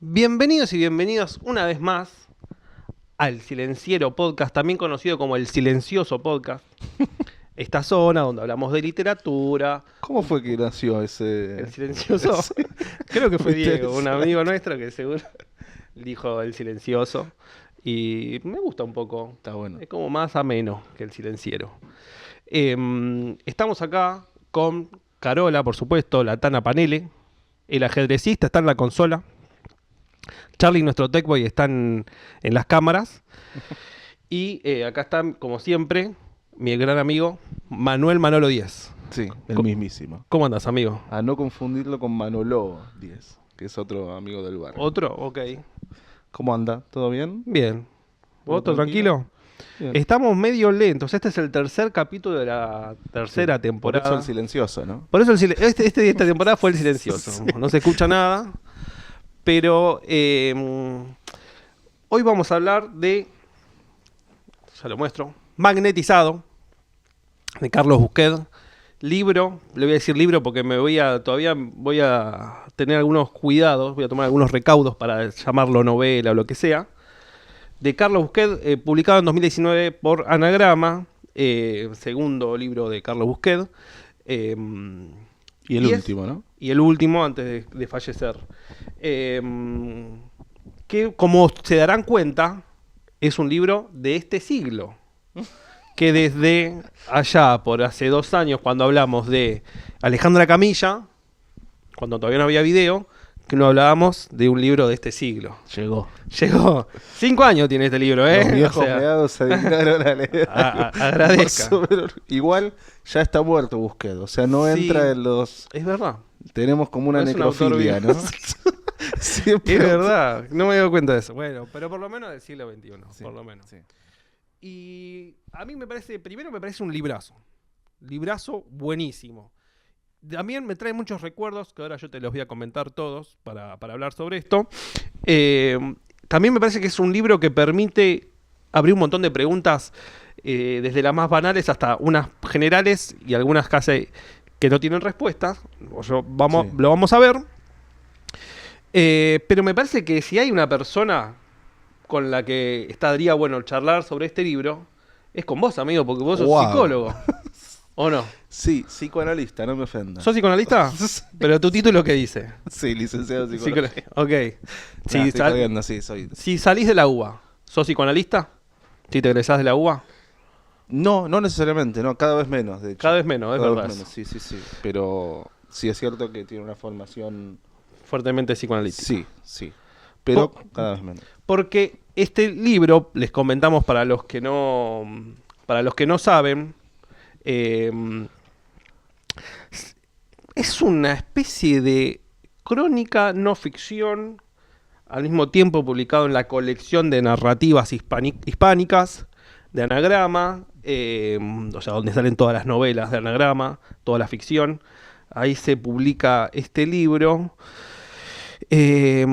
Bienvenidos y bienvenidas una vez más al Silenciero Podcast, también conocido como el Silencioso Podcast. Esta zona donde hablamos de literatura. ¿Cómo fue que nació El ese? Silencioso, creo que fue ¿Fuiste Diego, un ese? amigo nuestro que seguro dijo el Silencioso. Y me gusta un poco, Está bueno. es como más ameno que el Silenciero. Estamos acá con Carola, por supuesto, la Tana Panele, el ajedrecista está en la consola. Charlie, nuestro tech boy, están en las cámaras. Y acá están, como siempre, mi gran amigo Manuel Manolo Díez. Sí, el Co- mismísimo. ¿Cómo andas, amigo? A no confundirlo con Manolo Díez, que es otro amigo del bar. ¿Otro? Ok. ¿Cómo anda? ¿Todo bien? Bien. ¿Todo ¿Otro tranquilo? Bien. Estamos medio lentos. Este es el tercer capítulo de la tercera Por temporada. eso el silencioso, ¿no? Por eso esta temporada fue el silencioso. No se escucha nada. Pero hoy vamos a hablar de, ya lo muestro, Magnetizado, de Carlos Busquet. Libro, le voy a decir libro porque todavía voy a tener algunos cuidados, voy a tomar algunos recaudos para llamarlo novela o lo que sea. De Carlos Busquet, publicado en 2019 por Anagrama, segundo libro de Carlos Busquet. eh, Y el y es- último, ¿no? y el último antes de fallecer. Eh, que, como se darán cuenta, es un libro de este siglo. Que desde allá, por hace 2 años, cuando hablamos de Alejandra Camilla, cuando todavía no había video, que no hablábamos de un libro de este siglo. Llegó. Llegó. 5 años tiene este libro, ¿eh? Los viejos O sea, meados se dignaron a leer. agradezca. Más o menos. Igual ya está muerto Busquet, o sea, no Sí. entra en los... Es verdad. Tenemos como una No es un autor necrofilia, ¿no? Siempre Es verdad. No me he dado cuenta de eso. Bueno, pero por lo menos del siglo XXI. Sí, Por lo menos. sí. Y a mí primero me parece un librazo. Librazo buenísimo. También me trae muchos recuerdos, que ahora yo te los voy a comentar todos para hablar sobre esto. También me parece que es un libro que permite abrir un montón de preguntas, desde las más banales hasta unas generales y algunas casi que no tienen respuestas. Sí. Lo vamos a ver. Pero me parece que si hay una persona con la que estaría bueno charlar sobre este libro, es con vos, amigo, porque vos sos Wow. psicólogo. ¿O no? Sí, psicoanalista, no me ofenda. ¿Sos psicoanalista? Pero tu título, ¿qué dice? Sí, licenciado en psicología. Ok. Si, Nah, estoy sal- cargando, sí, soy. si salís de la UBA, ¿sos psicoanalista? Si te egresás de la UBA. No, no necesariamente, no, cada vez menos, de hecho. Cada vez menos, es Cada vez verdad. menos, sí, sí, sí. Pero sí es cierto que tiene una formación. Fuertemente psicoanalística. Sí, sí. Pero Po- cada vez menos. Porque este libro, les comentamos para los que no saben, eh, es una especie de crónica no ficción, al mismo tiempo publicado en la colección de narrativas hispánicas de Anagrama, o sea, donde salen todas las novelas de Anagrama, toda la ficción. Ahí se publica este libro. Eh,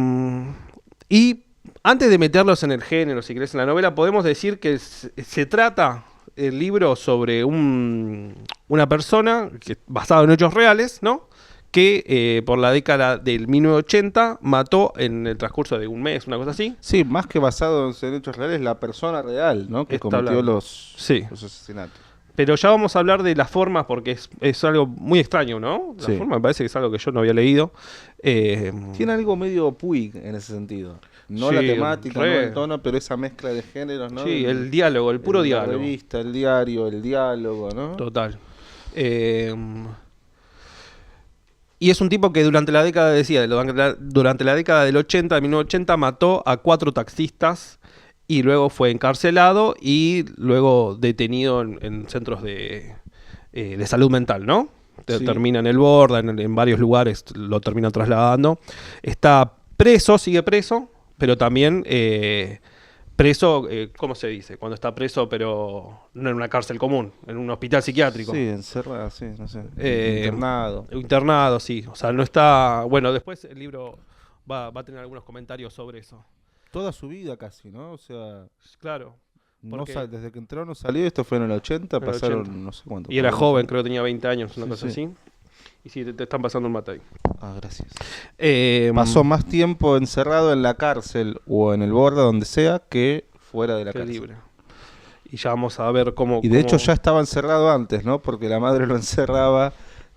y antes de meterlos en el género, si querés, en la novela, podemos decir que se trata el libro sobre una persona basado en hechos reales, ¿no? Que por la década del 1980 mató en el transcurso de un mes, una cosa así. Sí, más que basado en hechos reales, la persona real, ¿no? Que Está cometió hablando. los Sí. asesinatos. Pero ya vamos a hablar de las formas porque es algo muy extraño, ¿no? La Sí. forma me parece que es algo que yo no había leído. Tiene algo medio Puig en ese sentido. No Sí, la temática, no re. el tono, pero esa mezcla de géneros, ¿no? Sí, el diálogo, el puro La diálogo. revista, el diario, el diálogo, ¿no? Total. Eh, y es un tipo que durante la década, durante la década del 80, de 1980, mató a 4 taxistas y luego fue encarcelado y luego detenido en centros de salud mental, ¿no? Sí. Termina en el Borda, en varios lugares lo terminan trasladando. Está preso, sigue preso, pero también preso, ¿cómo se dice? Cuando está preso, pero no en una cárcel común, en un hospital psiquiátrico. Sí, encerrado, sí, no sé. Eh, Internado. Internado, sí. O sea, no está... Bueno, después el libro va a tener algunos comentarios sobre eso. Toda su vida casi, ¿no? O sea, Claro. no Porque- desde que entró no salió, esto fue en el 80, En el pasaron 80. no sé cuánto. Y era 40 joven, años. creo que tenía 20 años, una Sí, cosa sí. así. Y sí, te están pasando un mate ahí. Ah, gracias. Eh, Pasó más tiempo encerrado en la cárcel o en el borde, donde sea, que fuera de la qué cárcel. libre. Y ya vamos a ver cómo... Y de hecho cómo- ya estaba encerrado antes, ¿no? Porque la madre lo encerraba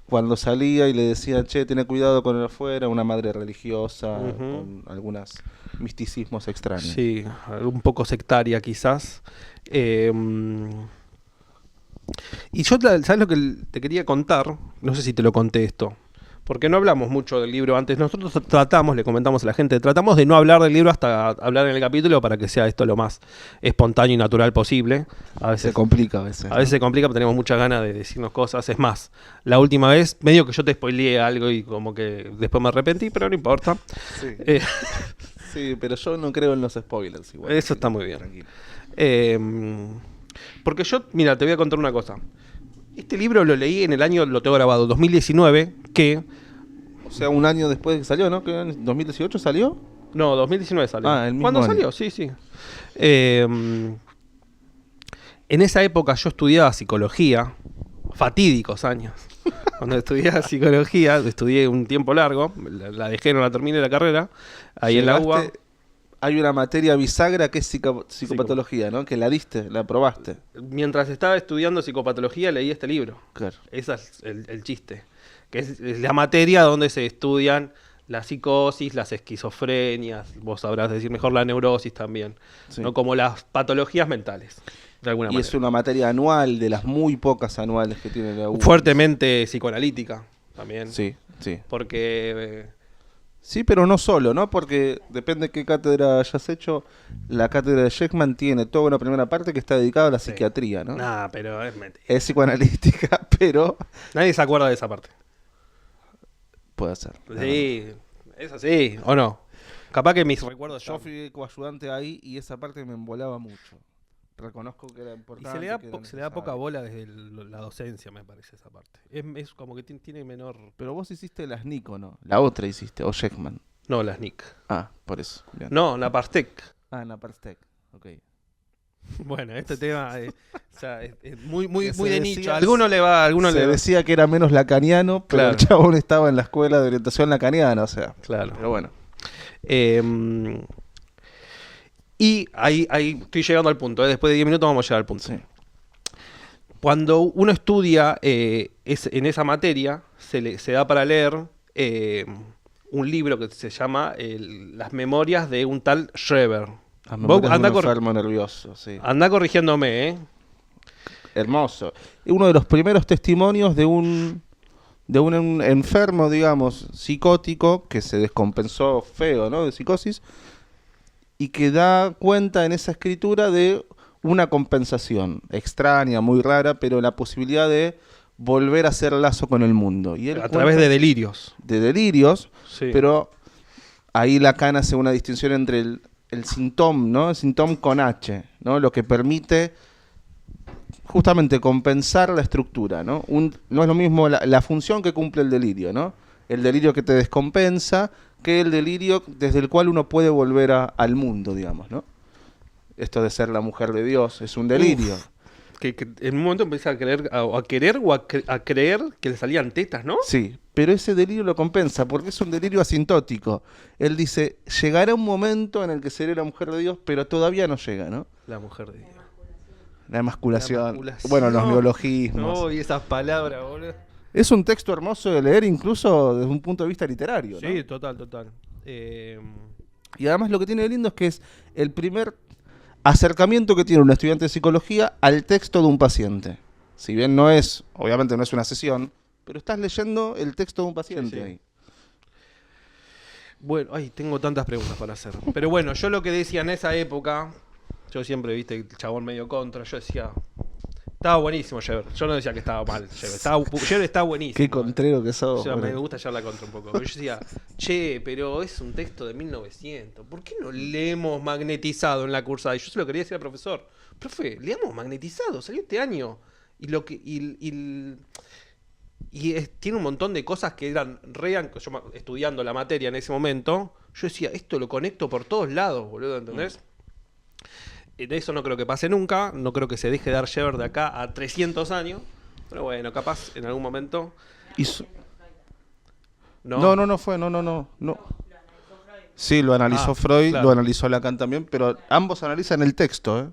cuando salía y le decía, che, ten cuidado con el afuera, una madre religiosa, Ujú. con algunos misticismos extraños. Sí, un poco sectaria quizás. Eh, y yo, ¿sabes lo que te quería contar? No sé si te lo conté esto. Porque no hablamos mucho del libro antes. Nosotros tratamos, le comentamos a la gente, tratamos de no hablar del libro hasta hablar en el capítulo para que sea esto lo más espontáneo y natural posible. A Se veces complica a veces. A veces se complica, pero tenemos muchas ganas de decirnos cosas. Es más, la última vez, medio que yo te spoileé algo y como que después me arrepentí, pero no importa. Sí. Eh, Sí, pero yo no creo en los spoilers igual. Eso está muy bien. Tranquilo. Porque yo, mira, te voy a contar una cosa. Este libro lo leí en el año, lo tengo grabado, 2019, que... O sea, un año después de que salió, ¿no? ¿Que en 2018 salió? No, 2019 salió. Ah, el mismo ¿Cuándo año. salió? Sí, sí. En esa época yo estudiaba psicología, fatídicos años. Cuando estudiaba psicología, estudié un tiempo largo, la dejé, no la terminé la carrera, ahí en la UBA. Llegaste- Hay una materia bisagra que es psicopatología, ¿no? Que la diste, la probaste. Mientras estaba estudiando psicopatología leí este libro. Claro. Ese es el chiste. Que es la materia donde se estudian la psicosis, las esquizofrenias, vos sabrás decir mejor la neurosis también, Sí. ¿no? Como las patologías mentales, de alguna Y manera. es una materia anual, de las muy pocas anuales que tiene la U. Fuertemente psicoanalítica también. Sí, sí. Porque Sí, pero no solo, ¿no? Porque depende de qué cátedra hayas hecho, la cátedra de Sheckman tiene toda una primera parte que está dedicada a la Sí. psiquiatría, ¿no? nah, pero es mentira. Es psicoanalítica, pero Nadie se acuerda de esa parte. puede ser. Sí, es así, ¿o no? Capaz que mis recuerdos Yo fui coayudante ahí y esa parte me embolaba mucho. Reconozco que era Y importante. se le da, que era se le da poca necesario. bola desde la docencia, me parece, esa parte. Es como que tiene menor... Pero vos hiciste las Nico, ¿no? La otra hiciste, o Sheckman. No, las NIC. Ah, por eso. Bien. No, Napartec. Ah, Napartec. Ok. Bueno, este tema o sea, es muy, muy, Que se muy de decía- nicho. A alguno le va, a alguno Se le va. decía que era menos lacaniano, pero Claro. el chabón estaba en la escuela de orientación lacaniana, o sea. Claro. Pero bueno. Y ahí estoy llegando al punto. Después de 10 minutos vamos a llegar al punto. Sí. Cuando uno estudia en esa materia, se da para leer un libro que se llama Las memorias de un tal Schreber. Las Vos memorias de andá un cor- enfermo nervioso, sí. Anda corrigiéndome, ¿eh? Hermoso. Y uno de los primeros testimonios de un enfermo, digamos, psicótico, que se descompensó feo, ¿no? De psicosis, y que da cuenta en esa escritura de una compensación extraña, muy rara, pero la posibilidad de volver a hacer lazo con el mundo. Y él A través de delirios. de delirios, Sí. pero ahí Lacan hace una distinción entre el síntoma, ¿no? El síntoma con H, ¿no? Lo que permite justamente compensar la estructura, ¿no? No es lo mismo la función que cumple el delirio, ¿no? El delirio que te descompensa que el delirio desde el cual uno puede volver al mundo, digamos, ¿no? Esto de ser la mujer de Dios es un delirio. Uf. Que en un momento empieza a querer a creer que le salían tetas, ¿no? Sí, pero ese delirio lo compensa porque es un delirio asintótico. Él dice, llegará un momento en el que seré la mujer de Dios, pero todavía no llega, ¿no? La mujer de Dios. La emasculación. La emasculación. Bueno, los neologismos. No, y esas palabras, boludo. Es un texto hermoso de leer incluso desde un punto de vista literario, ¿no? Sí, total. Y además lo que tiene de lindo es que es el primer acercamiento que tiene un estudiante de psicología al texto de un paciente. Si bien no es, obviamente no es una sesión, pero estás leyendo el texto de un paciente Sí, sí. ahí. Bueno, ay, tengo tantas preguntas para hacer. Pero bueno, yo lo que decía en esa época, yo siempre, viste, el chabón medio contra, yo decía, estaba buenísimo Sheber. Yo no decía que estaba mal Sheber. Sheber está buenísimo. Qué contrero que sos. O sea, me boludo. gusta llevar la contra un poco. Pero yo decía, che, pero es un texto de 1900. ¿Por qué no leemos Magnetizado en la cursada? Y yo se lo quería decir al profesor. Profe, leamos Magnetizado, salió este año. Y lo que tiene un montón de cosas que eran yo estudiando la materia en ese momento, yo decía, esto lo conecto por todos lados, boludo, ¿entendés? De eso no creo que pase nunca, no creo que se deje de dar Sheber de acá a 300 años, pero bueno, capaz en algún momento. Y No. No fue, no. Sí, lo analizó Freud, claro. lo analizó Lacan también, pero ambos analizan el texto, ¿eh?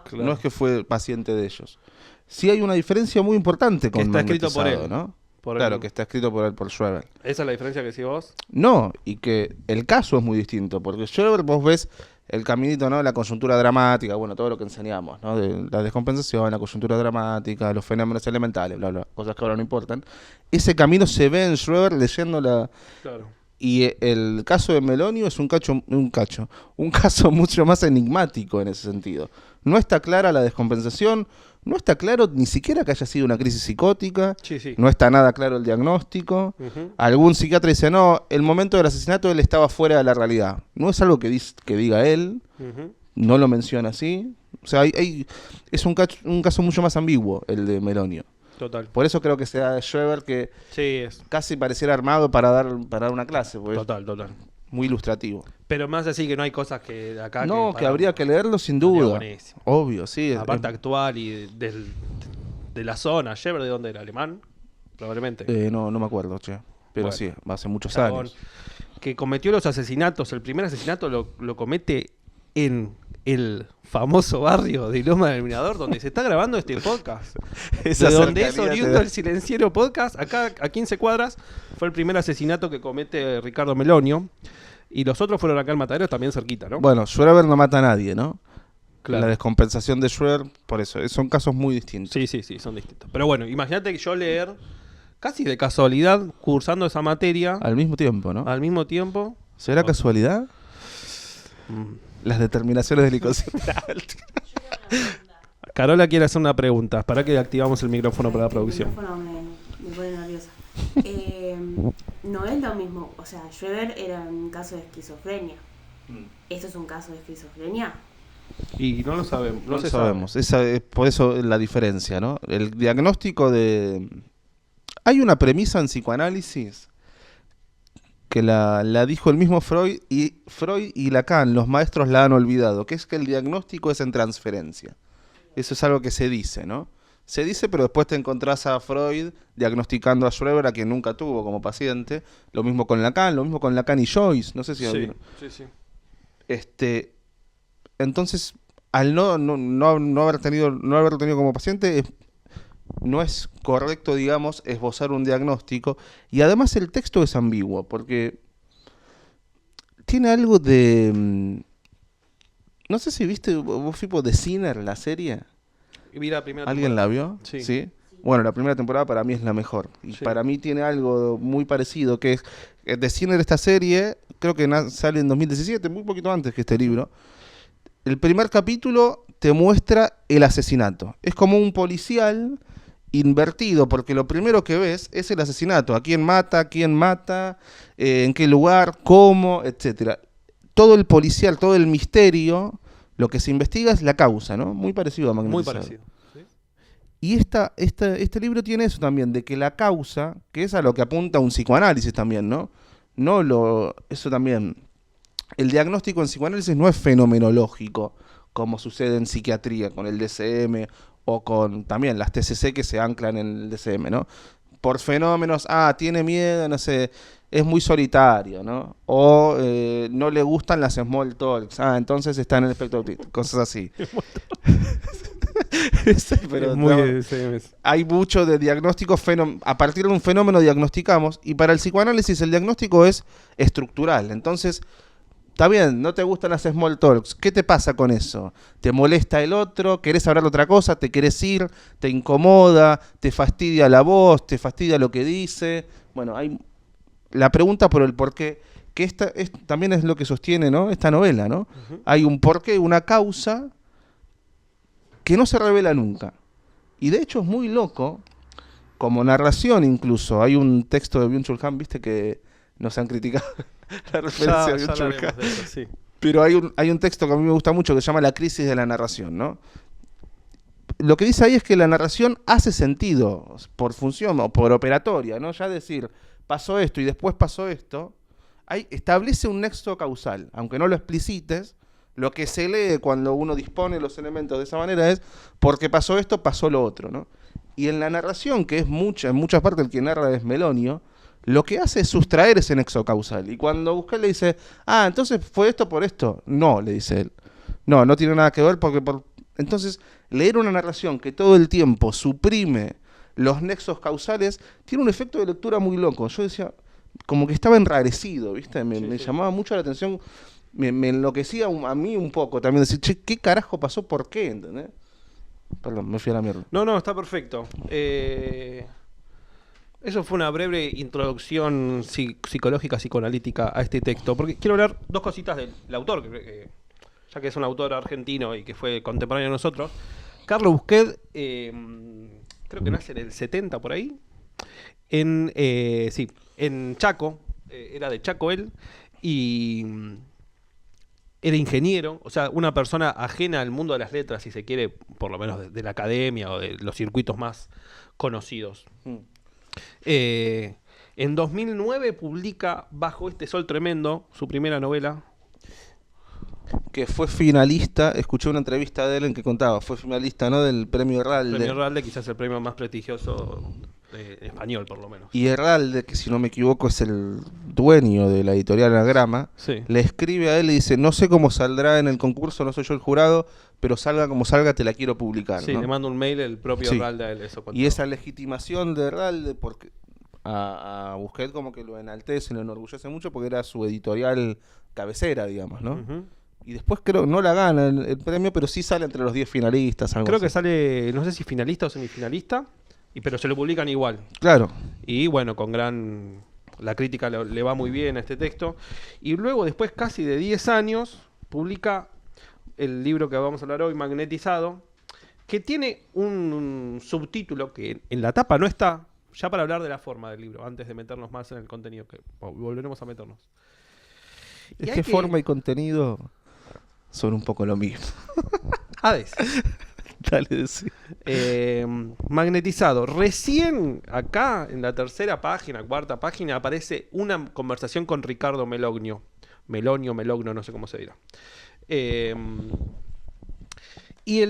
Claro. No es que fue paciente de ellos. Sí hay una diferencia muy importante con Que está escrito por Magnetizado, él. ¿no? Por Claro, el- que está escrito por él, por Schreber. Esa es la diferencia que decís vos. No, y que el caso es muy distinto, porque Schreber vos ves el caminito, ¿no? La coyuntura dramática, bueno, todo lo que enseñamos, ¿no? De la descompensación, la coyuntura dramática, los fenómenos elementales, bla, bla, cosas que ahora no importan. Ese camino se ve en Schreber leyendo la... Claro. Y el caso de Melonio es un caso mucho más enigmático en ese sentido. No está clara la descompensación, no está claro ni siquiera que haya sido una crisis psicótica, Sí. no está nada claro el diagnóstico. Ujú. Algún psiquiatra dice, no, el momento del asesinato él estaba fuera de la realidad. No es algo que diga él, Ujú. no lo menciona así. O sea, es un caso mucho más ambiguo el de Melonio. Total. Por eso creo que se da de Schreber que Sí, es. casi pareciera armado para dar una clase, porque es Total. muy ilustrativo. Pero más así que no hay cosas que acá. No, que para- habría que leerlo sin Estaría duda. buenísimo. Obvio, sí. Aparte actual y de la zona. ¿Shever de dónde era? ¿Alemán? Probablemente. No me acuerdo, che. Pero Bueno, sí, hace muchos Chabón años. que cometió los asesinatos. El primer asesinato lo comete en el famoso barrio de Loma del Mirador, donde se está grabando este podcast. Esa De donde es cercanía te oriundo da- el Silenciero Podcast, acá a 15 cuadras, fue el primer asesinato que comete Ricardo Melonio. Y los otros fueron acá en Mataderos, también cerquita, ¿no? Bueno, Schreber no mata a nadie, ¿no? Claro. La descompensación de Schreber, por eso, son casos muy distintos. Sí, son distintos. Pero bueno, imagínate que yo leer, casi de casualidad, cursando esa materia, Al mismo tiempo, ¿no? al mismo tiempo. ¿Será casualidad? mm, Las determinaciones del inconsciente. Carola quiere hacer una pregunta. ¿Para que activamos el micrófono para la El producción? micrófono me pone nerviosa. No es lo mismo, o sea, Schreber era un caso de esquizofrenia. ¿Esto es un caso de esquizofrenia? Y no lo sabemos. No se sabemos. sabe. Esa es por eso la diferencia, ¿no? El diagnóstico de... Hay una premisa en psicoanálisis que la dijo el mismo Freud y Lacan, los maestros la han olvidado, que es que el diagnóstico es en transferencia. Eso es algo que se dice, ¿no? Se dice, pero después te encontrás a Freud diagnosticando a Schreber, a quien nunca tuvo como paciente. Lo mismo con Lacan y Joyce. No sé si... Sí. Entonces, al no haberlo tenido como paciente, no es correcto, digamos, esbozar un diagnóstico. Y además el texto es ambiguo, porque tiene algo de... No sé si viste vos, Fipo, de Sinner, la serie. Vi la primera ¿Alguien temporada. la vio? Sí. Bueno, la primera temporada para mí es la mejor. Y Sí. para mí tiene algo muy parecido, que es de Sinner esta serie, creo que sale en 2017, muy poquito antes que este libro. El primer capítulo te muestra el asesinato. Es como un policial invertido, porque lo primero que ves es el asesinato. A quién mata, en qué lugar, cómo, etcétera. Todo el policial, todo el misterio, lo que se investiga es la causa, ¿no? Muy parecido a Muy Magnetizado. parecido. ¿Sí? Y este libro tiene eso también, de que la causa, que es a lo que apunta un psicoanálisis también, ¿no? Eso también. El diagnóstico en psicoanálisis no es fenomenológico, como sucede en psiquiatría con el DSM o con también las TCC que se anclan en el DSM, ¿no? Por fenómenos, tiene miedo, no sé, es muy solitario, ¿no? O no le gustan las small talks, entonces está en el espectro autista, cosas así. Sí, pero Es muy no, SMS. hay mucho de diagnóstico, a partir de un fenómeno diagnosticamos, y para el psicoanálisis el diagnóstico es estructural. Entonces, está bien, no te gustan las small talks, ¿qué te pasa con eso? ¿Te molesta el otro? ¿Querés hablar de otra cosa? ¿Te querés ir? ¿Te incomoda? ¿Te fastidia la voz? ¿Te fastidia lo que dice? Bueno, hay la pregunta por el porqué, que también es lo que sostiene, ¿no? Esta novela, ¿no? Ujú. Hay un porqué, una causa que no se revela nunca. Y de hecho es muy loco, como narración incluso. Hay un texto de Byung-Chul Han, viste, que nos han criticado la referencia a Ya Byung-Chul Han. hablaremos de eso, sí. Pero hay un texto que a mí me gusta mucho que se llama La crisis de la narración, ¿no? Lo que dice ahí es que la narración hace sentido por función o por operatoria, ¿no? Ya decir, pasó esto y después pasó esto, establece un nexo causal, aunque no lo explicites. Lo que se lee cuando uno dispone los elementos de esa manera es porque pasó esto, pasó lo otro, ¿no? Y en la narración, que es en muchas partes el que narra es Melonio, lo que hace es sustraer ese nexo causal. Y cuando Busquets le dice, entonces fue esto por esto. No, le dice él. No tiene nada que ver porque... Entonces, leer una narración que todo el tiempo suprime los nexos causales tiene un efecto de lectura muy loco. Yo decía, como que estaba enrarecido, ¿viste? Me llamaba mucho la atención, me enloquecía a mí un poco también decir, che, ¿qué carajo pasó? ¿Por qué? ¿Entendés? Perdón, me fui a la mierda. No, está perfecto. Eso fue una breve introducción psicológica, psicoanalítica a este texto, porque quiero hablar dos cositas del autor, ya que es un autor argentino y que fue contemporáneo de nosotros. Carlos Busquets, creo que nace en el 70 por ahí, en Chaco, era de Chaco él, y era ingeniero, o sea, una persona ajena al mundo de las letras, si se quiere, por lo menos de la academia o de los circuitos más conocidos. En 2009 publica Bajo este sol tremendo, su primera novela. Que fue finalista, escuché una entrevista de él en que contaba, fue finalista, ¿no?, del premio Herralde. El premio Herralde, quizás el premio más prestigioso español, por lo menos. Y Herralde, que si no me equivoco es el dueño de la editorial Anagrama, sí, le escribe a él y dice, no sé cómo saldrá en el concurso, no soy yo el jurado, pero salga como salga, te la quiero publicar. Sí, ¿no? le manda un mail el propio Sí. Herralde a él. Eso Y esa legitimación de Herralde, porque a Busquets como que lo enaltece, lo enorgullece mucho, porque era su editorial cabecera, digamos, ¿no? Uh-huh. Y después creo, no la gana el premio, pero sí sale entre los 10 finalistas. Algo Creo así. que sale, no sé si finalista o semifinalista, pero se lo publican igual. Claro. Y bueno, la crítica le va muy bien a este texto. Y luego, después casi de 10 años, publica el libro que vamos a hablar hoy, Magnetizado, que tiene un subtítulo que en la tapa no está, ya para hablar de la forma del libro, antes de meternos más en el contenido, que volveremos a meternos. Es que forma y contenido son un poco lo mismo. Hades. Dale, decí. Magnetizado. Recién acá, en la tercera página, cuarta página, aparece una conversación con Ricardo Melogno. Melogno, no sé cómo se dirá. Y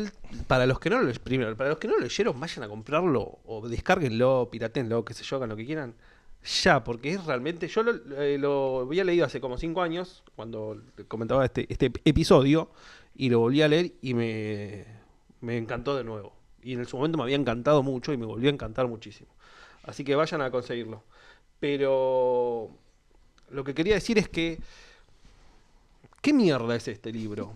para los que no lo leyeron, vayan a comprarlo o descárguenlo, piratenlo, qué sé yo, hagan lo que quieran. Ya, porque es realmente... Yo lo había leído hace como 5 años, cuando comentaba este episodio, y lo volví a leer y me encantó de nuevo. Y en su momento me había encantado mucho y me volvió a encantar muchísimo. Así que vayan a conseguirlo. Pero lo que quería decir es que... ¿Qué mierda es este libro?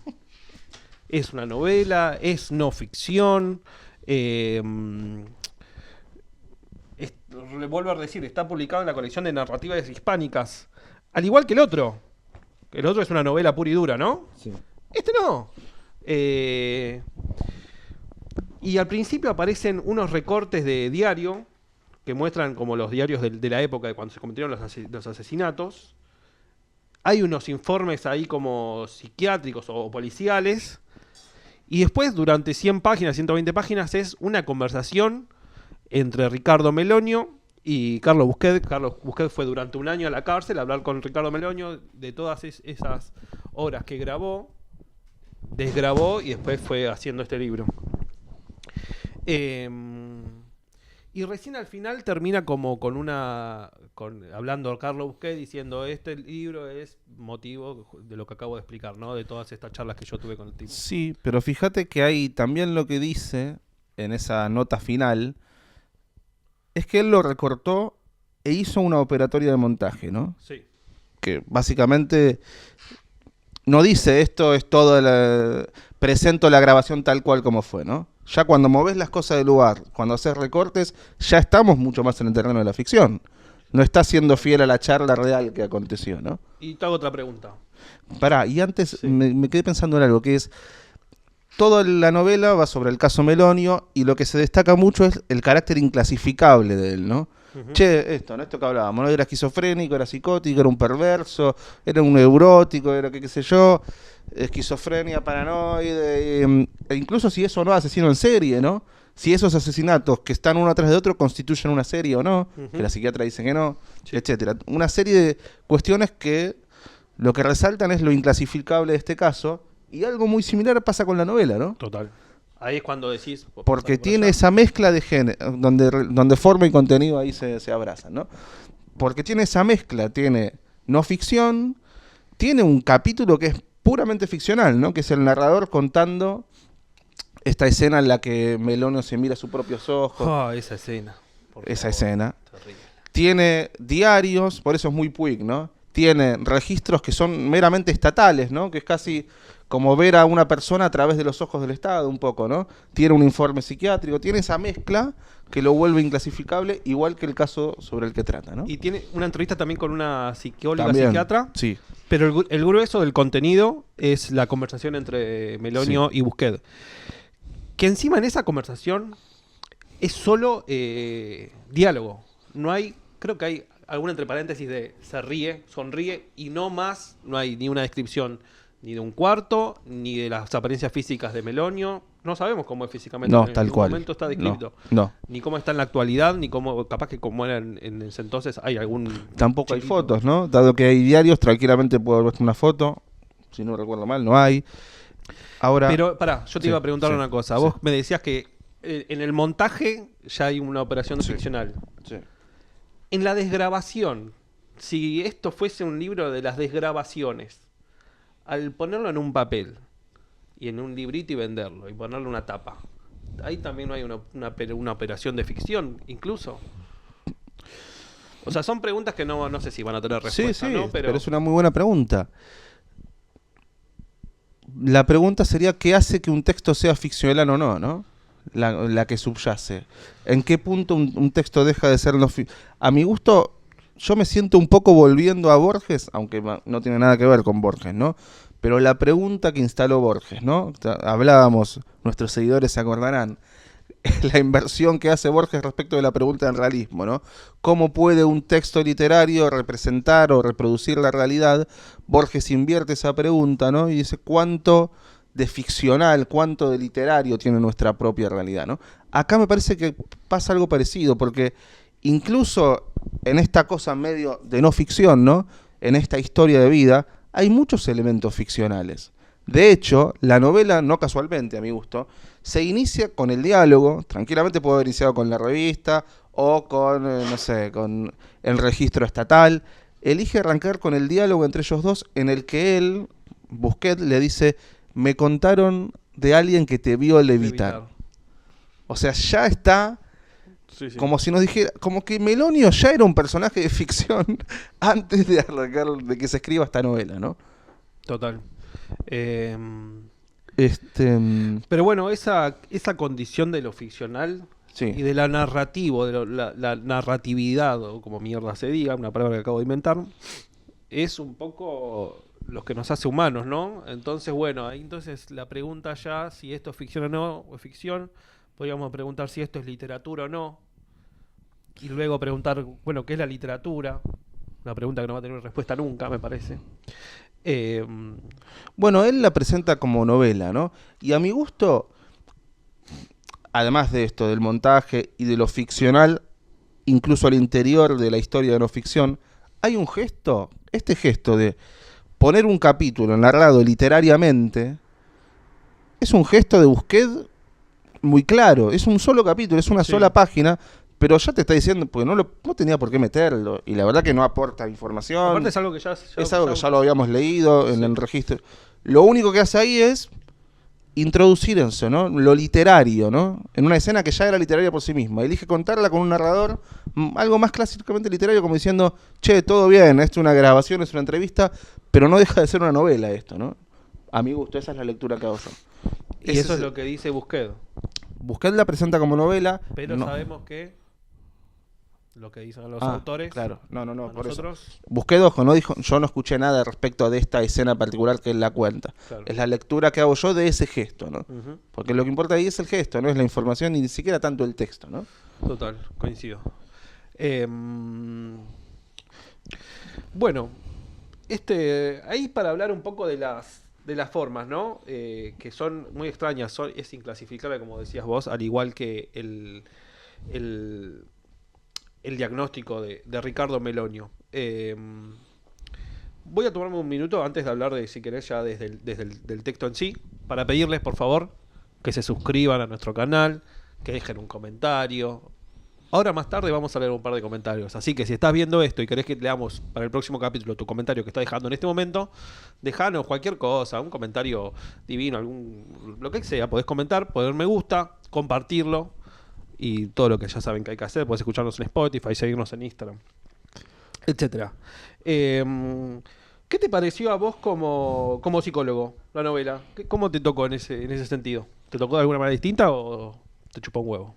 ¿Es una novela? ¿Es no ficción? Vuelvo a decir, está publicado en la colección de narrativas hispánicas. Al igual que el otro. El otro es una novela pura y dura, ¿no? Sí. Este no. Y al principio aparecen unos recortes de diario que muestran como los diarios de la época de cuando se cometieron los asesinatos. Hay unos informes ahí como psiquiátricos o policiales. Y después, durante 100 páginas, 120 páginas, es una conversación entre Ricardo Melogno y Carlos Busquets. Carlos Busquets fue durante un año a la cárcel a hablar con Ricardo Melogno de todas esas horas que grabó, desgrabó y después fue haciendo este libro. Y recién al final termina como hablando Carlos Busquets diciendo este libro es motivo de lo que acabo de explicar, ¿no? De todas estas charlas que yo tuve con el tipo. Sí, pero fíjate que hay también lo que dice en esa nota final es que él lo recortó e hizo una operatoria de montaje, ¿no? Sí. Que básicamente no dice esto es todo, presento la grabación tal cual como fue, ¿no? Ya cuando movés las cosas del lugar, cuando haces recortes, ya estamos mucho más en el terreno de la ficción. No está siendo fiel a la charla real que aconteció, ¿no? Y te hago otra pregunta. Pará, y antes Sí. me quedé pensando en algo, que es, toda la novela va sobre el caso Melogno y lo que se destaca mucho es el carácter inclasificable de él, ¿no? Uh-huh. Che, esto que hablábamos, ¿no? Era esquizofrénico, era psicótico, era un perverso, era un neurótico, era qué sé yo, esquizofrenia, paranoide, e incluso si eso no, asesino en serie, ¿no? Si esos asesinatos que están uno atrás de otro constituyen una serie o no, Uh-huh. que la psiquiatra dice que no, Sí. etcétera. Una serie de cuestiones que lo que resaltan es lo inclasificable de este caso, y algo muy similar pasa con la novela, ¿no? Total. Ahí es cuando decís... Porque por tiene allá. esa mezcla de género, donde forma y contenido ahí se abrazan, ¿no? porque tiene esa mezcla, tiene no ficción, tiene un capítulo que es puramente ficcional, ¿no? Que es el narrador contando esta escena en la que Melonio se mira a sus propios ojos. Oh, esa escena. Esa escena. Terrible. Tiene diarios, por eso es muy Puig, ¿no? Tiene registros que son meramente estatales, ¿no? Que es casi como ver a una persona a través de los ojos del Estado, un poco, ¿no? Tiene un informe psiquiátrico, tiene esa mezcla que lo vuelve inclasificable, igual que el caso sobre el que trata, ¿no? Y tiene una entrevista también con una psicóloga También, psiquiatra. sí. Pero el grueso del contenido es la conversación entre Melonio y Busquet. Que encima en esa conversación es solo diálogo. No hay, creo que hay alguna entre paréntesis de se ríe, sonríe y no más, no hay ni una descripción ni de un cuarto, ni de las apariencias físicas de Melonio. No sabemos cómo es físicamente. No, en tal ningún cual. momento está descrito. No. Ni cómo está en la actualidad, ni cómo, capaz que como era en ese entonces hay algún... Tampoco hay chiquito. fotos, ¿no? Dado que hay diarios, tranquilamente puedo ver una foto. Si no recuerdo mal, no hay. Ahora, Pero, pará, yo te Sí, iba a preguntar sí, una cosa. sí. Vos me decías que en el montaje ya hay una operación Sí. ficcional. sí. En la desgrabación, si esto fuese un libro de las desgrabaciones, al ponerlo en un papel y en un librito y venderlo y ponerle una tapa, ahí también no hay una operación de ficción, incluso. O sea, son preguntas que no sé si van a tener respuesta, sí, ¿no? pero es una muy buena pregunta. La pregunta sería ¿qué hace que un texto sea ficcional o no, ¿no? La que subyace. ¿En qué punto un texto deja de ser A mi gusto, yo me siento un poco volviendo a Borges, aunque no tiene nada que ver con Borges, ¿no? Pero la pregunta que instaló Borges, ¿no? Hablábamos, nuestros seguidores se acordarán, la inversión que hace Borges respecto de la pregunta del realismo, ¿no? ¿Cómo puede un texto literario representar o reproducir la realidad? Borges invierte esa pregunta, ¿no? Y dice, ¿cuánto de ficcional, cuánto de literario tiene nuestra propia realidad, ¿no? Acá me parece que pasa algo parecido, porque incluso en esta cosa medio de no ficción, ¿no? En esta historia de vida, hay muchos elementos ficcionales. De hecho, la novela, no casualmente a mi gusto, se inicia con el diálogo, tranquilamente puede haber iniciado con la revista o con, no sé, con el registro estatal. Elige arrancar con el diálogo entre ellos dos en el que él, Busquet, le dice, me contaron de alguien que te vio levitar. O sea, ya está Sí, sí. como si nos dijera, como que Melonio ya era un personaje de ficción antes de arrancar, de que se escriba esta novela, ¿no? Total. Pero Pero bueno, esa condición de lo ficcional sí. y de la narrativo, de la narratividad, o como mierda se diga, una palabra que acabo de inventar, es un poco lo que nos hace humanos, ¿no? Entonces, bueno, ahí entonces la pregunta ya, si esto es ficción o no, o es ficción, podríamos preguntar si esto es literatura o no, y luego preguntar, bueno, ¿qué es la literatura? Una pregunta que no va a tener respuesta nunca, me parece. Bueno, él la presenta como novela, ¿no? Y a mi gusto, además de esto, del montaje y de lo ficcional, incluso al interior de la historia de no ficción, hay un gesto, este gesto de poner un capítulo narrado literariamente, es un gesto de Busquet muy claro, es un solo capítulo, es una Sí. sola página, pero ya te está diciendo, porque no tenía por qué meterlo, y la verdad que no aporta información. Aparte es algo que Es algo que ya lo habíamos leído en el registro. Lo único que hace ahí es introducir eso, ¿no? Lo literario, ¿no? En una escena que ya era literaria por sí misma. Elige contarla con un narrador, algo más clásicamente literario, como diciendo, che, todo bien, esto es una grabación, es una entrevista, pero no deja de ser una novela esto, ¿no? A mi gusto, esa es la lectura que hago yo. Y eso es lo que dice Busquet. Busquet la presenta como novela, Pero no. sabemos que lo que dicen los Ah, autores. claro, no, a por eso. nosotros, Busquet, ojo, no dijo, yo no escuché nada respecto de esta escena particular que él la cuenta. claro. Es la lectura que hago yo de ese gesto, ¿no? Ujú. Porque lo que importa ahí es el gesto, no es la información ni siquiera tanto el texto, ¿no? Total, coincido. Bueno, ahí para hablar un poco de las formas, ¿no? Que son muy extrañas, es inclasificable, como decías vos, al igual que el diagnóstico de Ricardo Melonio. Voy a tomarme un minuto antes de hablar de, si querés, ya desde el texto en sí, para pedirles, por favor, que se suscriban a nuestro canal, que dejen un comentario, Ahora más tarde vamos a leer un par de comentarios. Así que si estás viendo esto y querés que leamos para el próximo capítulo tu comentario que estás dejando en este momento, dejanos cualquier cosa, un comentario divino, lo que sea. Podés comentar, poner me gusta, compartirlo y todo lo que ya saben que hay que hacer. Podés escucharnos en Spotify, seguirnos en Instagram, etcétera. ¿Qué te pareció a vos como psicólogo la novela? ¿Cómo te tocó en ese sentido? ¿Te tocó de alguna manera distinta o te chupó un huevo?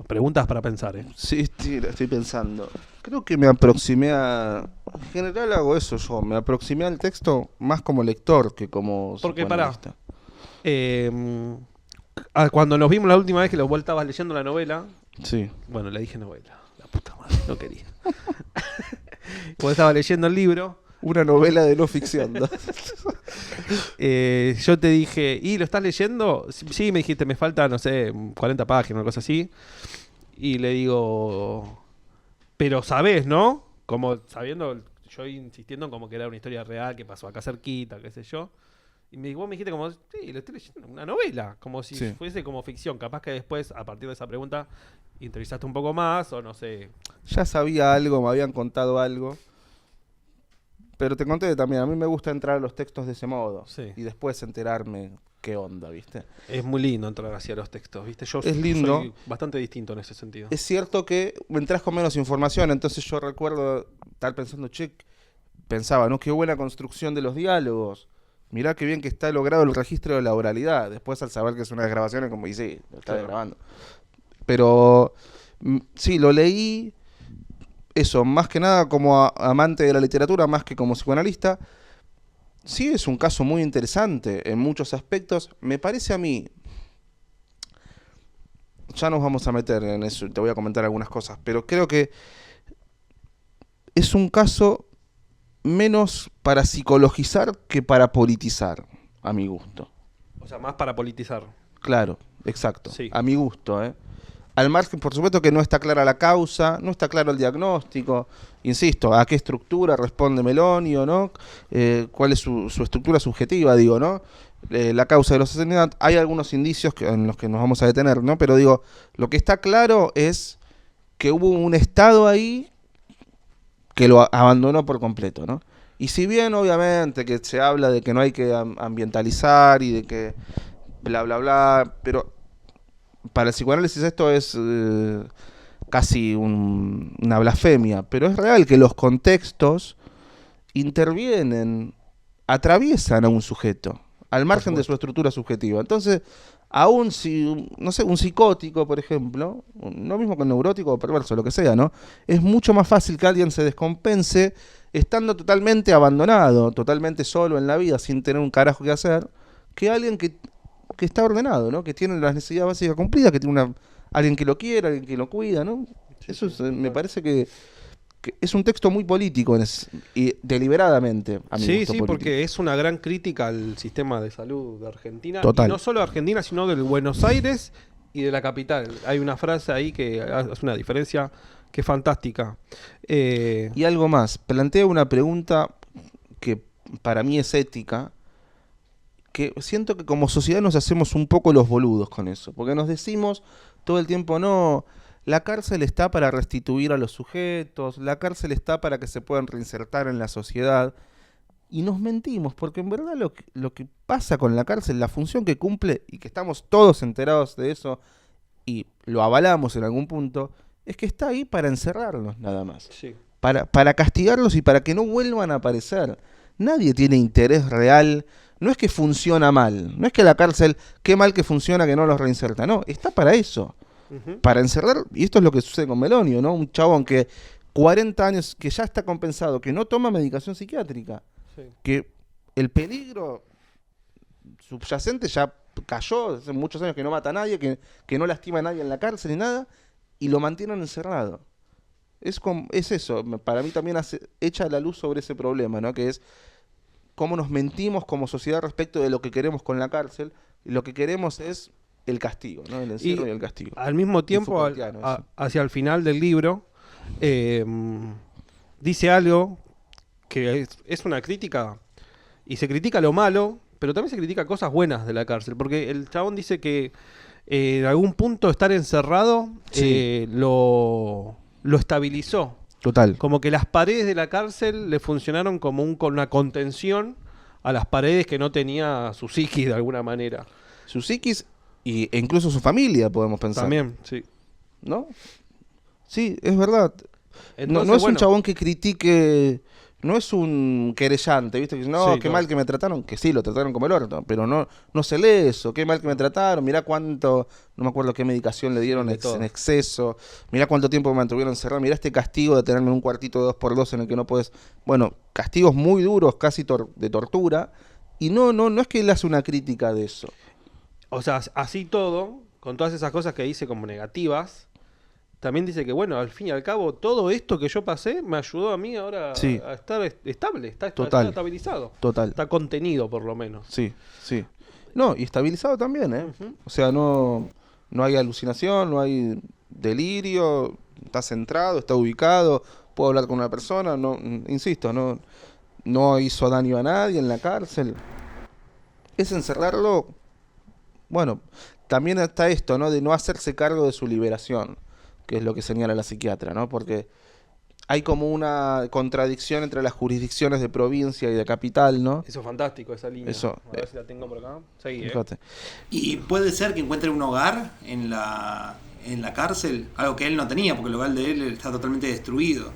Preguntas para pensar, ¿eh? Sí, estoy pensando. Creo que me aproximé a... En general hago eso yo, me aproximé al texto más como lector que como Porque pará, psicoanalista. cuando nos vimos la última vez que vos estabas leyendo la novela, Sí. bueno, le dije novela, la puta madre, no quería. Vos estabas leyendo el libro, Una novela de no ficción, ¿no? yo te dije, ¿y lo estás leyendo? Sí, me dijiste, me falta, no sé, 40 páginas, una cosa así. Y le digo, pero sabés, ¿no? Como sabiendo, yo insistiendo como que era una historia real que pasó acá cerquita, qué sé yo. Y vos me dijiste como, sí, lo estoy leyendo, una novela, como si Sí. fuese como ficción. Capaz que después, a partir de esa pregunta, interesaste un poco más o no sé. Ya sabía algo, me habían contado algo. Pero te conté también, a mí me gusta entrar a los textos de ese modo. Sí. Y después enterarme qué onda, ¿viste? Es muy lindo entrar hacia los textos, ¿viste? Yo Es lindo. soy bastante distinto en ese sentido. Es cierto que entras con menos información, entonces yo recuerdo estar pensando, pensaba, ¿no? Qué buena construcción de los diálogos. Mirá qué bien que está logrado el registro de la oralidad. Después al saber que es una desgrabación, como, y sí, lo está Claro. grabando. Pero sí, lo leí, eso, más que nada como amante de la literatura, más que como psicoanalista. Sí, es un caso muy interesante en muchos aspectos. Me parece a mí, ya nos vamos a meter en eso, te voy a comentar algunas cosas, pero creo que es un caso menos para psicologizar que para politizar, a mi gusto. O sea, más para politizar. Claro, exacto, Sí. a mi gusto, ¿eh? Al margen, por supuesto que no está clara la causa, no está claro el diagnóstico, insisto, a qué estructura responde Meloni o no, cuál es su estructura subjetiva, digo, ¿no? La causa de los asesinatos, hay algunos indicios en los que nos vamos a detener, ¿no? Pero digo, lo que está claro es que hubo un Estado ahí que lo abandonó por completo, ¿no? Y si bien obviamente que se habla de que no hay que ambientalizar y de que bla bla bla, pero para el psicoanálisis esto es casi una blasfemia, pero es real que los contextos intervienen, atraviesan a un sujeto, al margen de su estructura subjetiva. Entonces, aún si, no sé, un psicótico, por ejemplo, no mismo con neurótico o perverso, lo que sea, ¿no? Es mucho más fácil que alguien se descompense estando totalmente abandonado, totalmente solo en la vida, sin tener un carajo que hacer, que alguien que está ordenado, ¿no? Que tiene las necesidades básicas cumplidas, que tiene alguien que lo quiera, alguien que lo cuida, ¿no? Eso es, me parece que es un texto muy político y deliberadamente, a mi Sí, gusto sí, político. porque es una gran crítica al sistema de salud de Argentina. Total. Y no solo de Argentina, sino de Buenos Aires y de la capital. Hay una frase ahí que hace una diferencia que es fantástica. Y algo más, plantea una pregunta que para mí es ética, que siento que como sociedad nos hacemos un poco los boludos con eso, porque nos decimos todo el tiempo, no, la cárcel está para restituir a los sujetos, la cárcel está para que se puedan reinsertar en la sociedad, y nos mentimos, porque en verdad lo que pasa con la cárcel, la función que cumple, y que estamos todos enterados de eso, y lo avalamos en algún punto, es que está ahí para encerrarlos nada más. Sí. Para castigarlos y para que no vuelvan a aparecer. Nadie tiene interés real. No es que funciona mal. No es que la cárcel, qué mal que funciona que no los reinserta. No, está para eso. Ujú. Para encerrar, y esto es lo que sucede con Melonio, ¿no? Un chabón que 40 años, que ya está compensado, que no toma medicación psiquiátrica, Sí. que el peligro subyacente ya cayó, hace muchos años que no mata a nadie, que no lastima a nadie en la cárcel ni nada, y lo mantienen encerrado. Es eso, para mí también echa la luz sobre ese problema, ¿no? Que es cómo nos mentimos como sociedad respecto de lo que queremos con la cárcel, y lo que queremos es el castigo, ¿no? El encierro y el castigo. Al mismo tiempo, Foucaultiano, eso. hacia el final del libro, dice algo que es una crítica, y se critica lo malo, pero también se critica cosas buenas de la cárcel, porque el chabón dice que en algún punto estar encerrado Sí. lo estabilizó. Total. Como que las paredes de la cárcel le funcionaron como con una contención a las paredes que no tenía su psiquis de alguna manera. Su psiquis e incluso su familia, podemos pensar. También, sí. ¿No? Sí, es verdad. Entonces, No es un bueno, chabón que critique, no es un querellante, ¿viste? Que dice, no, sí, qué no. mal que me trataron, que sí, lo trataron como el orto, pero no se lee eso, qué mal que me trataron, mirá cuánto, no me acuerdo qué medicación le dieron de todo. en exceso, mirá cuánto tiempo me mantuvieron encerrado, mirá este castigo de tenerme en un cuartito de 2x2 en el que no puedes, bueno, castigos muy duros, casi de tortura, y no es que él hace una crítica de eso. O sea, así todo, con todas esas cosas que dice como negativas, también dice que, bueno, al fin y al cabo, todo esto que yo pasé me ayudó a mí ahora Sí. a estar estable, está Total. estabilizado. Total. Está contenido, por lo menos. Sí, sí. No, y estabilizado también, ¿eh? Ujú. O sea, no hay alucinación, no hay delirio, está centrado, está ubicado, puedo hablar con una persona, insisto, no hizo daño a nadie en la cárcel. Es encerrarlo, bueno, también está esto, ¿no? De no hacerse cargo de su liberación, que es lo que señala la psiquiatra, ¿no? Porque hay como una contradicción entre las jurisdicciones de provincia y de capital, ¿no? Eso es fantástico, esa línea. Eso, A ver si la tengo por acá. Seguí, fíjate. Y puede ser que encuentre un hogar en la cárcel, algo que él no tenía, porque el hogar de él está totalmente destruido.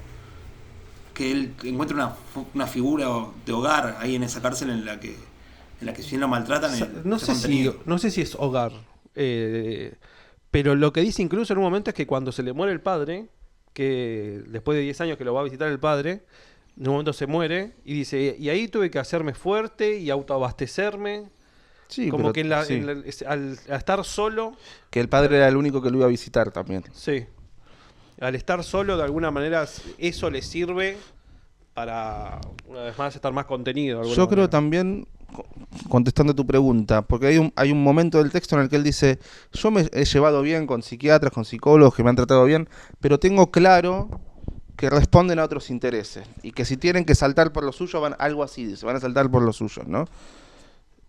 Que él encuentre una figura de hogar ahí en esa cárcel en la que si lo maltratan. No sé si es hogar. Pero lo que dice incluso en un momento es que cuando se le muere el padre, que después de 10 años que lo va a visitar el padre, en un momento se muere y dice, y ahí tuve que hacerme fuerte y autoabastecerme. Sí, Como pero que sí. al estar solo, Que el padre era el único que lo iba a visitar también. sí. Al estar solo, de alguna manera, eso le sirve para, una vez más, estar más contenido. de alguna Yo creo manera. también, contestando a tu pregunta, porque hay un momento del texto en el que él dice, yo me he llevado bien con psiquiatras, con psicólogos que me han tratado bien, pero tengo claro que responden a otros intereses y que si tienen que saltar por lo suyo, algo así, dice, van a saltar por lo suyo, ¿no?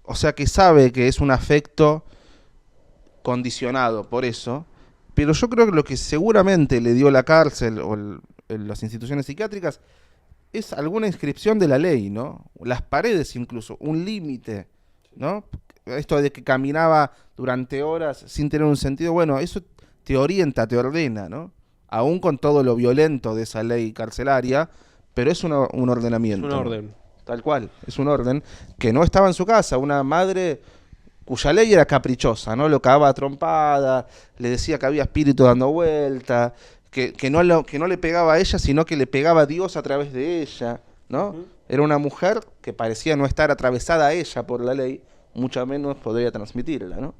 O sea que sabe que es un afecto condicionado por eso, pero yo creo que lo que seguramente le dio la cárcel o las instituciones psiquiátricas es alguna inscripción de la ley, ¿no? Las paredes incluso, un límite, ¿no? Esto de que caminaba durante horas sin tener un sentido, bueno, eso te orienta, te ordena, ¿no? Aún con todo lo violento de esa ley carcelaria, pero es un Es ordenamiento. un orden. Tal cual, es un orden que no estaba en su casa, una madre cuya ley era caprichosa, ¿no? Lo cagaba a trompada, le decía que había espíritu dando vuelta, que no le pegaba a ella, sino que le pegaba a Dios a través de ella, ¿no? Ujú. Era una mujer que parecía no estar atravesada a ella por la ley, mucho menos podría transmitirla, ¿no?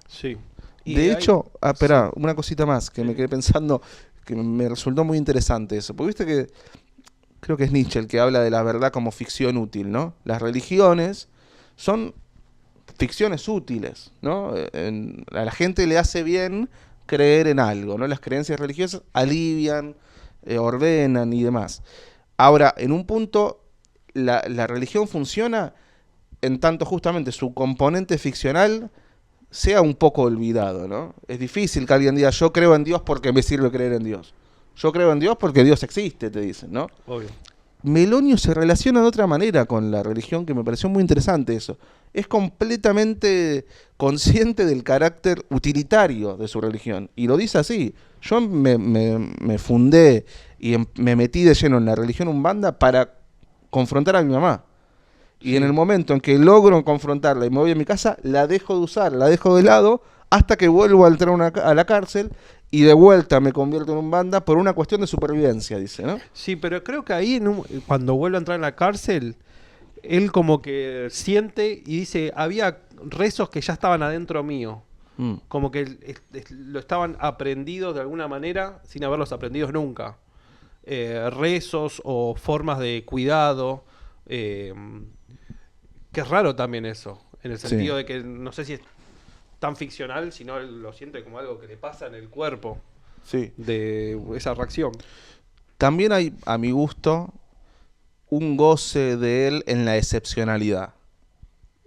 Sí. De hecho, espera, sí. una cosita más que Sí. me quedé pensando, que me resultó muy interesante eso, porque viste que creo que es Nietzsche el que habla de la verdad como ficción útil, ¿no? Las religiones son ficciones útiles, ¿no? A la gente le hace bien creer en algo, ¿no? Las creencias religiosas alivian, ordenan y demás. Ahora, en un punto, la religión funciona en tanto justamente su componente ficcional sea un poco olvidado, ¿no? Es difícil que alguien diga, yo creo en Dios porque me sirve creer en Dios. Yo creo en Dios porque Dios existe, te dicen, ¿no? Obvio. Melonio se relaciona de otra manera con la religión, que me pareció muy interesante eso. Es completamente consciente del carácter utilitario de su religión. Y lo dice así. Yo me fundé y me metí de lleno en la religión umbanda para confrontar a mi mamá. Y Sí. en el momento en que logro confrontarla y me voy a mi casa, la dejo de usar, la dejo de lado, hasta que vuelvo a entrar a la cárcel y de vuelta me convierto en un banda por una cuestión de supervivencia, dice, ¿no? Sí, pero creo que ahí, cuando vuelve a entrar en la cárcel, él como que siente y dice, había rezos que ya estaban adentro mío. Mm. Como que lo estaban aprendidos de alguna manera sin haberlos aprendidos nunca. Rezos o formas de cuidado. Que es raro también eso. En el Sí. sentido de que no sé si es tan ficcional, sino él lo siente como algo que le pasa en el cuerpo Sí. de esa reacción. También hay, a mi gusto, un goce de él en la excepcionalidad.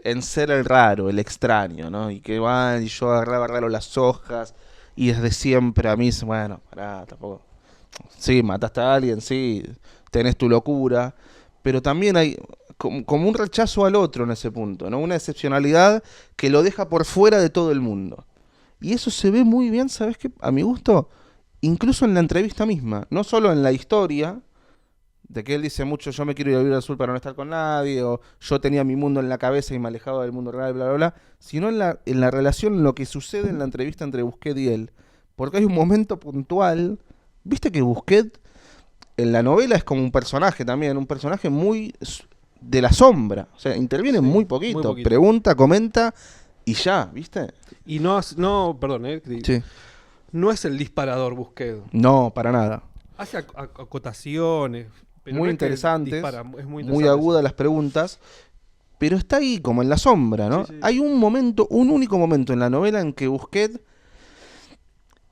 en ser el raro, el extraño, ¿no? Y que van, y yo agarraba raro las hojas, y desde siempre a mí, bueno, pará, tampoco. Sí, mataste a alguien, sí, tenés tu locura, pero también hay como un rechazo al otro en ese punto, ¿no? Una excepcionalidad que lo deja por fuera de todo el mundo. Y eso se ve muy bien, ¿sabes qué? A mi gusto, incluso en la entrevista misma, no solo en la historia, de que él dice mucho, yo me quiero ir a vivir al sur para no estar con nadie, o yo tenía mi mundo en la cabeza y me alejaba del mundo real, bla, bla, bla, sino en la relación, en lo que sucede en la entrevista entre Busquets y él. Porque hay un momento puntual, viste que Busquets en la novela es como un personaje también, un personaje muy de la sombra, o sea, interviene Sí, muy poquito, muy poquito. pregunta, comenta y ya, ¿viste? Y perdón, Sí. no es el disparador Busquets. No, para nada. Hace acotaciones. Pero Muy no es que interesantes, dispara, es muy muy interesante. agudas las preguntas, pero está ahí como en la sombra, ¿no? Sí, sí. Hay un momento, un único momento en la novela en que Busquets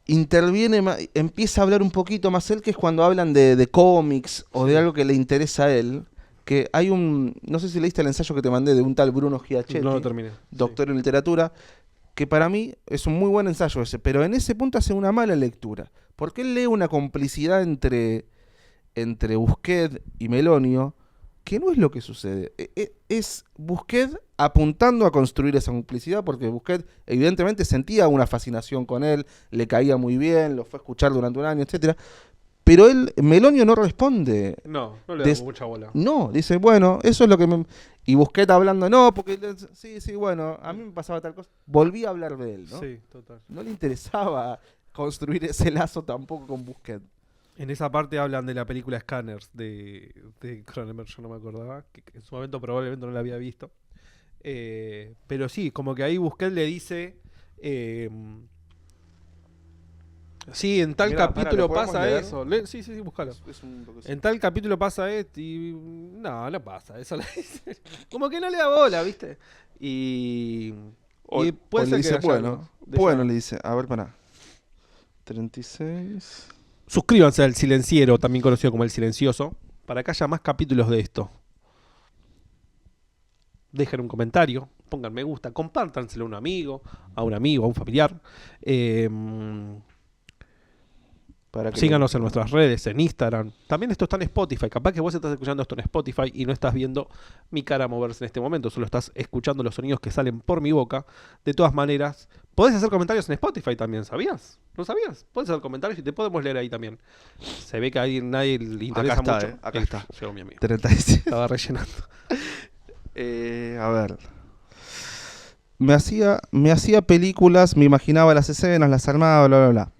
interviene, empieza a hablar un poquito más él, que es cuando hablan de cómics o de algo que le interesa a él, que hay no sé si leíste el ensayo que te mandé de un tal Bruno Giachetti, No lo terminé. doctor en literatura, que para mí es un muy buen ensayo ese, pero en ese punto hace una mala lectura, porque él lee una complicidad entre Busquets y Melonio, que no es lo que sucede. Es Busquets apuntando a construir esa complicidad, porque Busquets evidentemente sentía una fascinación con él, le caía muy bien, lo fue a escuchar durante un año, etcétera. Pero Melonio no responde. No le da mucha bola. No, dice, bueno, eso es lo que me... Y Busquets hablando, no, porque sí, bueno, a mí me pasaba tal cosa. Volví a hablar de él, ¿no? Sí, total. No le interesaba construir ese lazo tampoco con Busquets. En esa parte hablan de la película Scanners de Cronenberg, yo no me acordaba, que en su momento probablemente no la había visto. Pero sí, como que ahí Busquets le dice... sí, en tal Mirá, capítulo ¿lo podemos pasa leer? eso. Sí, búscalo. Es un toquecito. En tal capítulo pasa esto y... No pasa, eso lo dice. Como que no le da bola, ¿viste? Y puede O ser le que dice, haya algo de bueno, ella. le dice, a ver, pará. 36. Suscríbanse al Silenciero, también conocido como El Silencioso, para que haya más capítulos de esto. Dejen un comentario, pongan me gusta, compártanselo a un amigo, a un familiar. Para que Síganos en nuestras redes, en Instagram. También esto está en Spotify. Capaz que vos estás escuchando esto en Spotify y no estás viendo mi cara moverse en este momento. Solo estás escuchando los sonidos que salen por mi boca. De todas maneras, podés hacer comentarios en Spotify también, ¿sabías? ¿No sabías? Podés hacer comentarios y te podemos leer ahí también. Se ve que a nadie le interesa Acá está, mucho. acá Ahí está. llegó mi amigo. 37. Estaba rellenando. A ver. Me hacía películas, me imaginaba las escenas, las armaba, bla, bla, bla.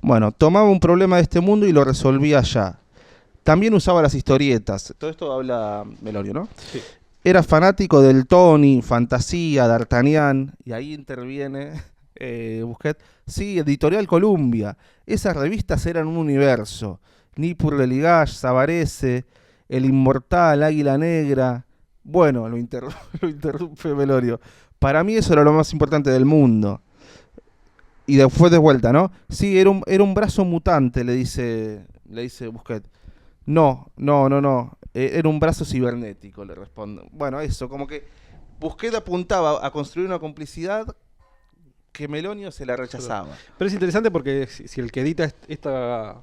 Bueno, tomaba un problema de este mundo y lo resolvía allá. También usaba las historietas. Todo esto habla Melonio, ¿no? Sí. Era fanático del Tony, Fantasía, D'Artagnan. Y ahí interviene Busquets. Sí, Editorial Columbia. Esas revistas eran un universo. Nippur de Ligage, Savarese, El Inmortal, Águila Negra. Bueno, lo interrumpe Melonio. Para mí eso era lo más importante del mundo. Y después de vuelta, ¿no? Sí, era un brazo mutante, le dice Busquets. No. Era un brazo cibernético, le respondo. Bueno, eso, como que Busquets apuntaba a construir una complicidad que Melonio se la rechazaba. Pero es interesante porque si el que edita esta...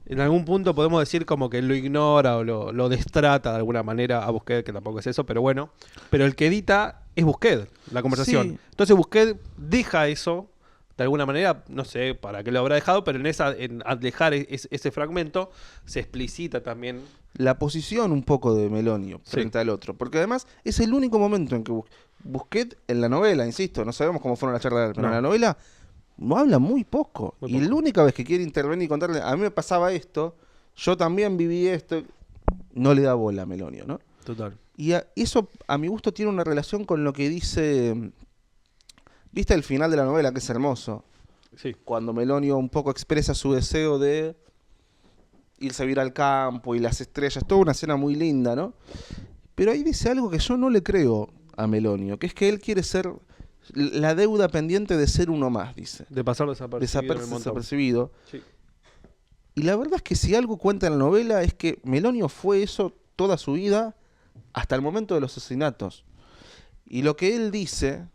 En algún punto podemos decir como que él lo ignora o lo destrata de alguna manera a Busquets, que tampoco es eso, pero bueno. Pero el que edita es Busquets, la conversación. Sí. Entonces Busquets deja eso, de alguna manera, no sé para qué lo habrá dejado, pero al dejar ese fragmento, se explicita también. La posición un poco de Melonio frente al otro. Porque además es el único momento en que Busquets, en la novela, insisto, no sabemos cómo fueron las charlas de él, pero en la novela no habla muy poco. Y la única vez que quiere intervenir y contarle, a mí me pasaba esto, yo también viví esto, no le da bola a Melonio, ¿no? Total. Y eso, a mi gusto, tiene una relación con lo que dice... ¿Viste el final de la novela, que es hermoso? Sí. Cuando Melonio un poco expresa su deseo de irse a vivir al campo y las estrellas, toda una escena muy linda, ¿no? Pero ahí dice algo que yo no le creo a Melonio, que es que él quiere ser la deuda pendiente de ser uno más, dice. De pasar desapercibido. Desapercibido. Sí. Y la verdad es que si algo cuenta en la novela es que Melonio fue eso toda su vida hasta el momento de los asesinatos. Y lo que él dice,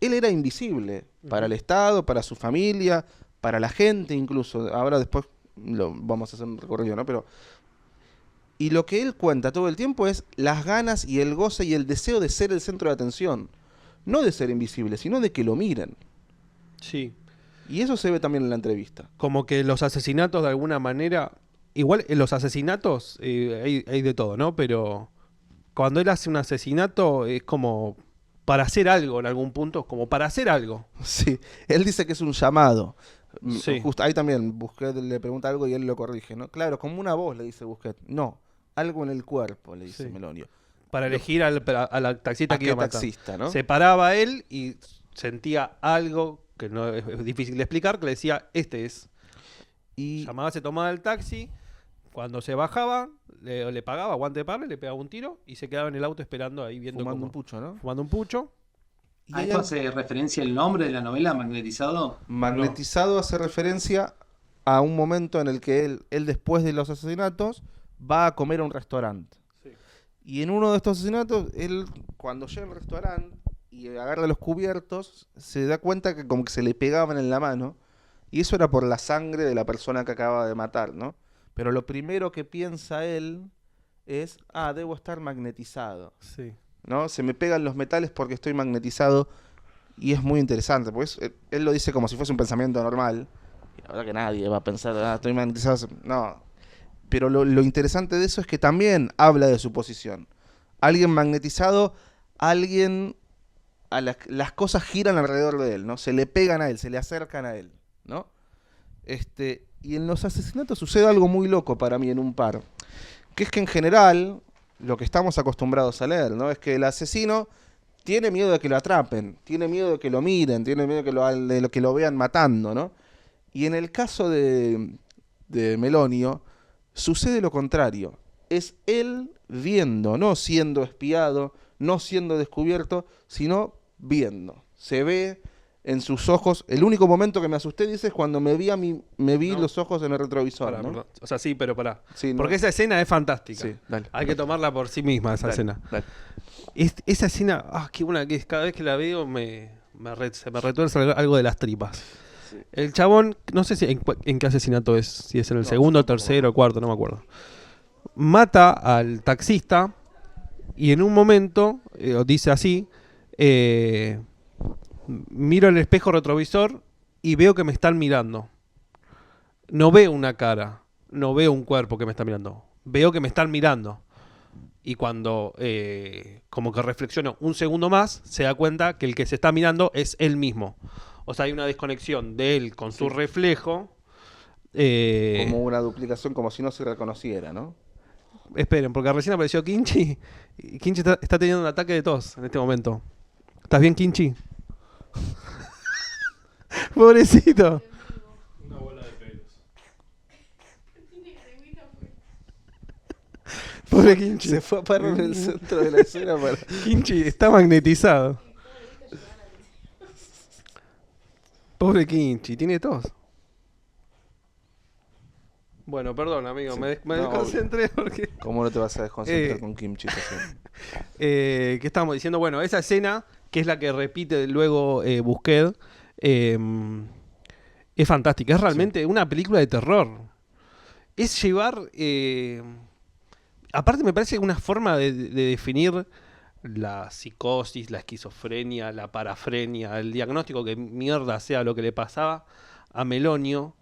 él era invisible para el Estado, para su familia, para la gente incluso. Ahora después lo vamos a hacer un recorrido, ¿no? Pero y lo que él cuenta todo el tiempo es las ganas y el goce y el deseo de ser el centro de atención. No de ser invisible, sino de que lo miren. Sí. Y eso se ve también en la entrevista. Como que los asesinatos de alguna manera... Igual en los asesinatos hay de todo, ¿no? Pero cuando él hace un asesinato es como para hacer algo en algún punto, como para hacer algo. Sí, él dice que es un llamado. Sí. Justo ahí también Busquets le pregunta algo y él lo corrige, ¿no? Claro, como una voz, le dice Busquets. No, algo en el cuerpo, le dice Sí. Melonio. Para elegir a la taxista ¿A que qué iba a matar. taxista, no? Se paraba él y sentía algo que no es difícil de explicar, que le decía, este es. Y Llamaba, se tomaba el taxi, cuando se bajaba, le pagaba, guante de parle, le pegaba un tiro y se quedaba en el auto esperando ahí viendo fumando cómo- un pucho, ¿no? fumando un pucho. Y ¿A hay esto algo- hace referencia el nombre de la novela, Magnetizado? Magnetizado hace referencia a un momento en el que él después de los asesinatos va a comer a un restaurante. Y en uno de estos asesinatos, él cuando llega al restaurante y agarra los cubiertos, se da cuenta que como que se le pegaban en la mano. Y eso era por la sangre de la persona que acaba de matar, ¿no? Pero lo primero que piensa él es, debo estar magnetizado, Sí. ¿no? Se me pegan los metales porque estoy magnetizado. Y es muy interesante, porque él lo dice como si fuese un pensamiento normal. Y la verdad que nadie va a pensar, estoy magnetizado. No. Pero lo interesante de eso es que también habla de su posición. Alguien magnetizado, alguien... las cosas giran alrededor de él, ¿no? Se le pegan a él, se le acercan a él, ¿no? Y en los asesinatos sucede algo muy loco para mí en un par. Que es que en general, lo que estamos acostumbrados a leer, ¿no? Es que el asesino tiene miedo de que lo atrapen, tiene miedo de que lo miren, tiene miedo de que lo vean matando, ¿no? Y en el caso de Melonio, sucede lo contrario. Es él viendo, no siendo espiado, no siendo descubierto, sino viendo. Se ve en sus ojos. El único momento que me asusté, dice, es cuando me vi No. los ojos en el retrovisor, Pará, ¿no? perdón. O sea, sí, pero pará. Sí, no. Porque esa escena es fantástica. Sí, dale. Hay que tomarla por sí misma, esa Dale, escena. dale. Esa escena, qué buena que es. Cada vez que la veo se me retuerce algo de las tripas. Sí. El chabón, no sé si en qué asesinato es, si es en el No, segundo, yo tampoco. tercero, cuarto, no me acuerdo. Mata al taxista y en un momento dice así, miro el espejo retrovisor y veo que me están mirando. No veo una cara, no veo un cuerpo que me está mirando, veo que me están mirando. Y cuando como que reflexiono un segundo más, se da cuenta que el que se está mirando es él mismo. O sea, hay una desconexión de él con su reflejo. Como una duplicación, como si no se reconociera, ¿no? Esperen, porque recién apareció Kinchi. Y Kinchi está teniendo un ataque de tos en este momento. ¿Estás bien, Kinchi? Pobrecito. Pobre Kinchi. Se fue a parar en el centro de la escena para... Kinchi está magnetizado. Pobre Kinchi, tiene tos. Bueno, perdón, amigo, Sí. me No, desconcentré porque... ¿Cómo no te vas a desconcentrar Eh, con Kimchi? ¿Qué estábamos diciendo? Bueno, esa escena, que es la que repite luego Busquets, es fantástica. Es realmente una película de terror. Es llevar... aparte me parece una forma de definir la psicosis, la esquizofrenia, la parafrenia, el diagnóstico que mierda sea lo que le pasaba a Melonio.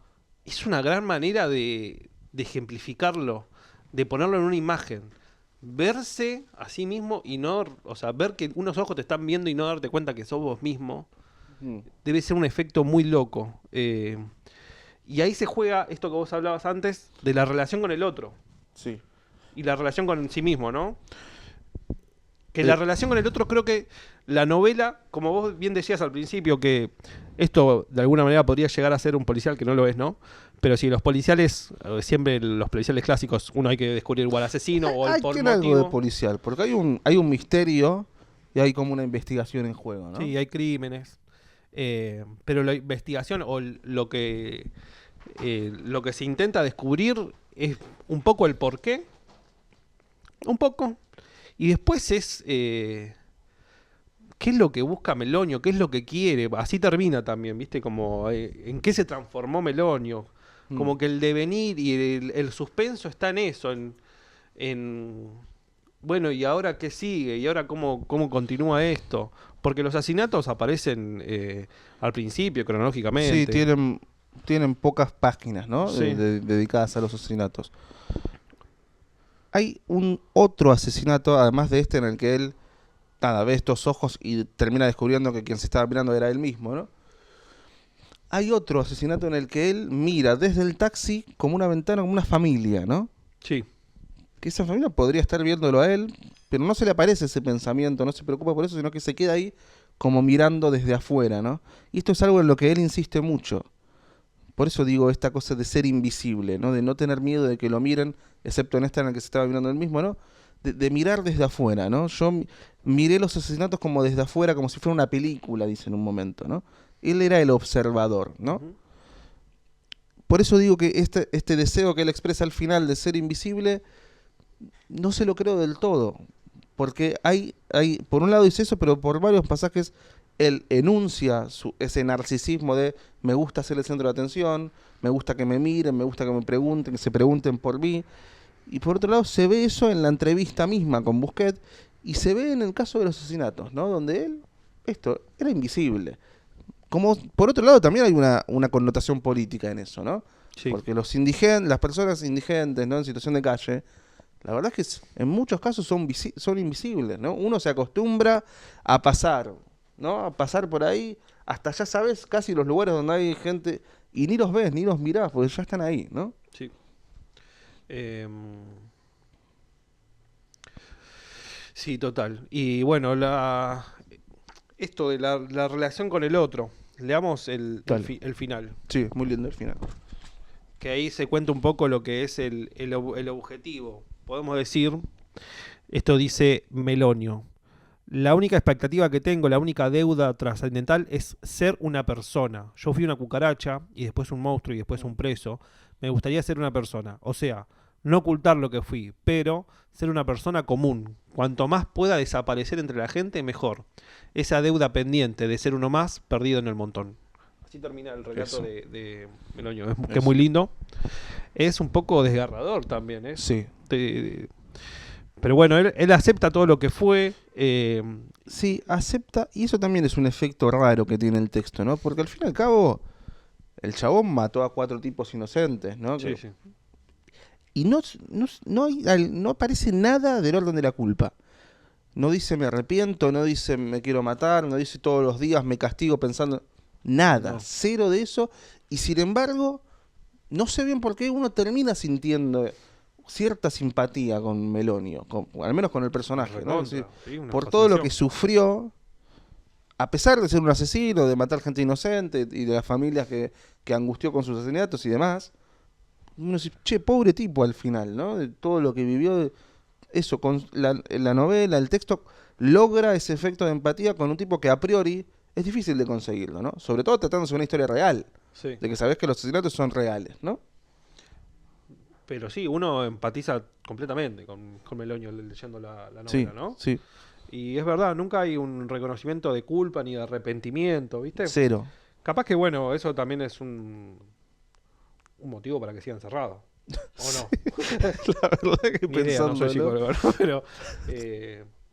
Es una gran manera de ejemplificarlo, de ponerlo en una imagen. Verse a sí mismo y no... O sea, ver que unos ojos te están viendo y no darte cuenta que sos vos mismo, debe ser un efecto muy loco. Y ahí se juega esto que vos hablabas antes, de la relación con el otro. Sí. Y la relación con sí mismo, ¿no? Que la relación con el otro, creo que la novela, como vos bien decías al principio, que esto de alguna manera podría llegar a ser un policial, que no lo es, ¿no? Pero si los policiales, siempre los policiales clásicos, uno hay que descubrir o al asesino o el por tiene algo de motivo. policial, porque hay un misterio y hay como una investigación en juego, ¿no? Sí, hay crímenes. Pero la investigación o lo que se intenta descubrir es un poco el porqué. Un poco. Y después es qué es lo que busca Melonio, qué es lo que quiere. Así termina también, ¿viste? Como en qué se transformó Melonio. Como que el devenir y el suspenso está en eso, en bueno, ¿y ahora qué sigue? ¿Y ahora cómo continúa esto? Porque los asesinatos aparecen al principio, Sí, cronológicamente. tienen pocas páginas, ¿no? Sí. Dedicadas a los asesinatos. Hay un otro asesinato, además de este, en el que él, nada, ve estos ojos y termina descubriendo que quien se estaba mirando era él mismo, ¿no? Hay otro asesinato en el que él mira desde el taxi como una ventana, como una familia, ¿no? Sí. Que esa familia podría estar viéndolo a él, pero no se le aparece ese pensamiento, no se preocupa por eso, sino que se queda ahí como mirando desde afuera, ¿no? Y esto es algo en lo que él insiste mucho. Por eso digo esta cosa de ser invisible, ¿no? De no tener miedo de que lo miren, excepto en esta en la que se estaba mirando él mismo, ¿no? De mirar desde afuera, ¿no? Yo miré los asesinatos como desde afuera, como si fuera una película, dice en un momento, ¿no? Él era el observador, ¿no? Ujú. Por eso digo que este deseo que él expresa al final de ser invisible, no se lo creo del todo. Porque por un lado dice eso, pero por varios pasajes él enuncia ese narcisismo de me gusta ser el centro de atención, me gusta que me miren, me gusta que me pregunten, que se pregunten por mí. Y por otro lado se ve eso en la entrevista misma con Busquets y se ve en el caso de los asesinatos, ¿no? Donde él, era invisible. Como por otro lado también hay una connotación política en eso, ¿no? Sí. Porque las personas indigentes, ¿no? En situación de calle, la verdad es que en muchos casos son invisibles, ¿no? Uno se acostumbra a pasar, ¿no? A pasar por ahí, hasta ya sabes casi los lugares donde hay gente, y ni los ves, ni los mirás, porque ya están ahí, ¿no? Sí. Em, sí, total. Y bueno, esto de la relación con el otro. Leamos Dale. el final. Sí, muy lindo el final. Que ahí se cuenta un poco lo que es el objetivo. Podemos decir, esto dice Melonio. La única expectativa que tengo, la única deuda trascendental es ser una persona. Yo fui una cucaracha y después un monstruo y después un preso. Me gustaría ser una persona. O sea, no ocultar lo que fui, pero ser una persona común. Cuanto más pueda desaparecer entre la gente, mejor. Esa deuda pendiente de ser uno más, perdido en el montón. Así termina el relato Eso. de Melonio. Que es Eso. muy lindo. Es un poco desgarrador también, ¿eh? Sí. Pero bueno, él acepta todo lo que fue. Sí, acepta, y eso también es un efecto raro que tiene el texto, ¿no? Porque al fin y al cabo, el chabón mató a 4 tipos inocentes, ¿no? Sí, sí. Y no aparece nada del orden de la culpa. No dice me arrepiento, no dice me quiero matar, no dice todos los días me castigo pensando... Nada, No. cero de eso. Y sin embargo, no sé bien por qué uno termina sintiendo cierta simpatía con Melonio, al menos con el personaje, ¿no? Es decir, Sí, una por todo lo que fascinación. sufrió, a pesar de ser un asesino, de matar gente inocente y de las familias que angustió con sus asesinatos y demás, uno dice, che, pobre tipo al final, ¿no? De todo lo que vivió, eso, con la novela, el texto, logra ese efecto de empatía con un tipo que a priori es difícil de conseguirlo, ¿no? Sobre todo tratándose de una historia real, Sí. de que sabés que los asesinatos son reales, ¿no? Pero sí, uno empatiza completamente con Melonio leyendo la novela, Sí, ¿no? sí, Y es verdad, nunca hay un reconocimiento de culpa ni de arrepentimiento, ¿viste? cero. Capaz que, bueno, eso también es un motivo para que siga encerrado. ¿O no? La verdad que Ni idea, no soy pensándolo, psicólogo, ¿no? Pero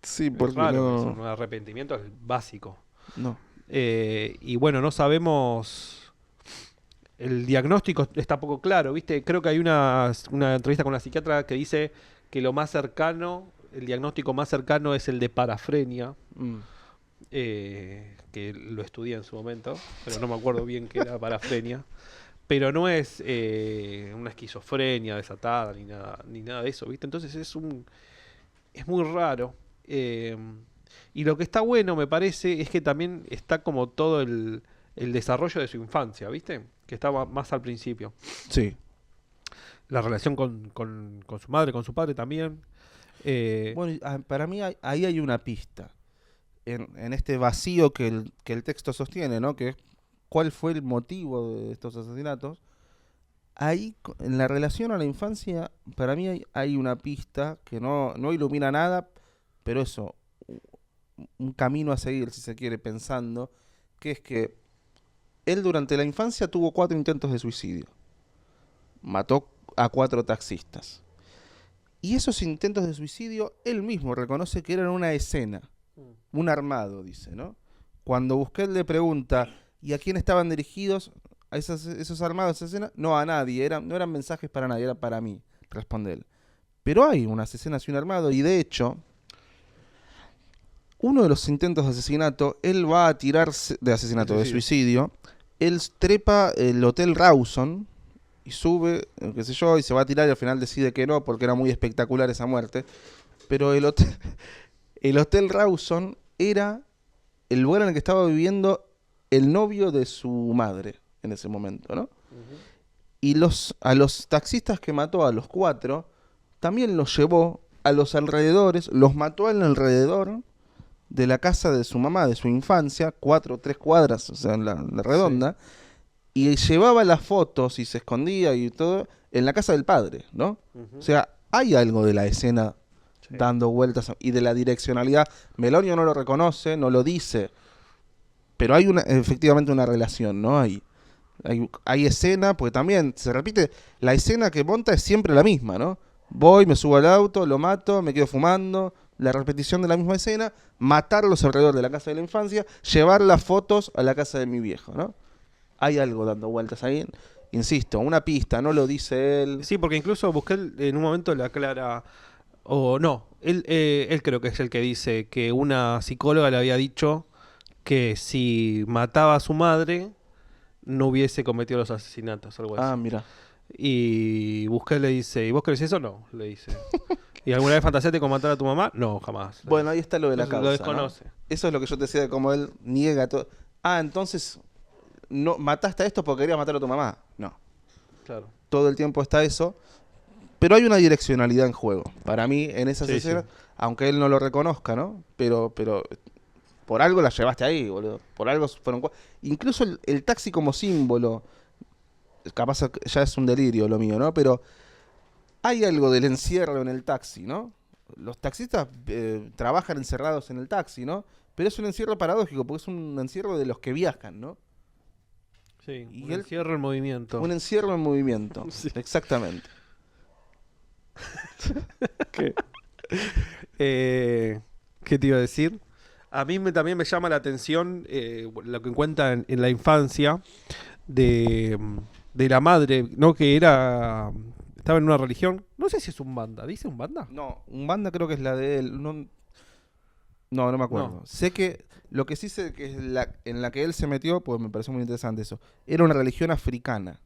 sí, es porque raro eso, no, un arrepentimiento es básico. no. Y bueno, no sabemos. El diagnóstico está poco claro, ¿viste? Creo que hay una entrevista con la psiquiatra que dice que lo más cercano, el diagnóstico más cercano es el de parafrenia, Mm. que lo estudié en su momento, pero no me acuerdo bien qué era parafrenia. Pero no es una esquizofrenia desatada ni nada de eso, ¿viste? Entonces es muy raro. Y lo que está bueno, me parece, es que también está como todo el desarrollo de su infancia, ¿viste? Que estaba más al principio. Sí. La relación con su madre, con su padre también. Bueno, para mí ahí hay una pista. En este vacío que el texto sostiene, ¿no? Que es cuál fue el motivo de estos asesinatos. Ahí, en la relación a la infancia, para mí hay una pista que no ilumina nada, pero eso, un camino a seguir, si se quiere, pensando, que es que él durante la infancia tuvo 4 intentos de suicidio. Mató a 4 taxistas. Y esos intentos de suicidio, él mismo reconoce que eran una escena, un armado, dice, ¿no? Cuando Busquets le pregunta, ¿y a quién estaban dirigidos esos armados, esa escena? No, a nadie, no eran mensajes para nadie, era para mí, responde él. Pero hay unas escenas y un armado, y de hecho, uno de los intentos de asesinato, él va a tirarse, de suicidio, él trepa el Hotel Rawson, y sube, qué sé yo, y se va a tirar y al final decide que no, porque era muy espectacular esa muerte. Pero el Hotel Rawson era el lugar en el que estaba viviendo el novio de su madre en ese momento, ¿no? Y a los taxistas que mató, a los 4, también los llevó a los alrededores, los mató en el alrededor de la casa de su mamá, de su infancia, 3 cuadras, o sea, en la redonda, y llevaba las fotos y se escondía y todo en la casa del padre, ¿no? O sea, hay algo de la escena dando vueltas y de la direccionalidad. Melonio no lo reconoce, no lo dice, pero hay efectivamente una relación, ¿no? Hay escena, porque también se repite, la escena que monta es siempre la misma, ¿no? Voy, me subo al auto, lo mato, me quedo fumando, la repetición de la misma escena, matarlos alrededor de la casa de la infancia, llevar las fotos a la casa de mi viejo, ¿no? Hay algo dando vueltas ahí, insisto, una pista, no lo dice él. Sí, porque incluso Busquets en un momento le aclara, o no, él creo que es el que dice que una psicóloga le había dicho que si mataba a su madre no hubiese cometido los asesinatos, algo así. Ah, mira. Y Busquets le dice, ¿y vos crees eso? No, le dice. ¿Y alguna vez fantaseaste con matar a tu mamá? No, jamás. Bueno, ahí está lo de la Entonces, causa, lo desconoce. ¿no? Eso es lo que yo te decía de cómo él niega todo. Ah, entonces, no mataste a esto porque querías matar a tu mamá. No. Claro. Todo el tiempo está eso. Pero hay una direccionalidad en juego. Para mí, en esas escenas, aunque él no lo reconozca, ¿no? Pero por algo la llevaste ahí, boludo. Por algo fueron... Incluso el taxi como símbolo, capaz ya es un delirio lo mío, ¿no? Pero hay algo del encierro en el taxi, ¿no? Los taxistas trabajan encerrados en el taxi, ¿no? Pero es un encierro paradójico, porque es un encierro de los que viajan, ¿no? Sí, Y un encierro en movimiento. Un encierro en movimiento, Sí. Exactamente. ¿Qué? ¿Qué te iba a decir? A mí también me llama la atención lo que cuenta en la infancia de la madre, ¿no? Que estaba en una religión. No sé si es un banda. ¿Dice un banda? No, un banda creo que es la de él. No me acuerdo. No. Sé que lo que sí sé que es en la que él se metió, pues me pareció muy interesante eso. Era una religión africana.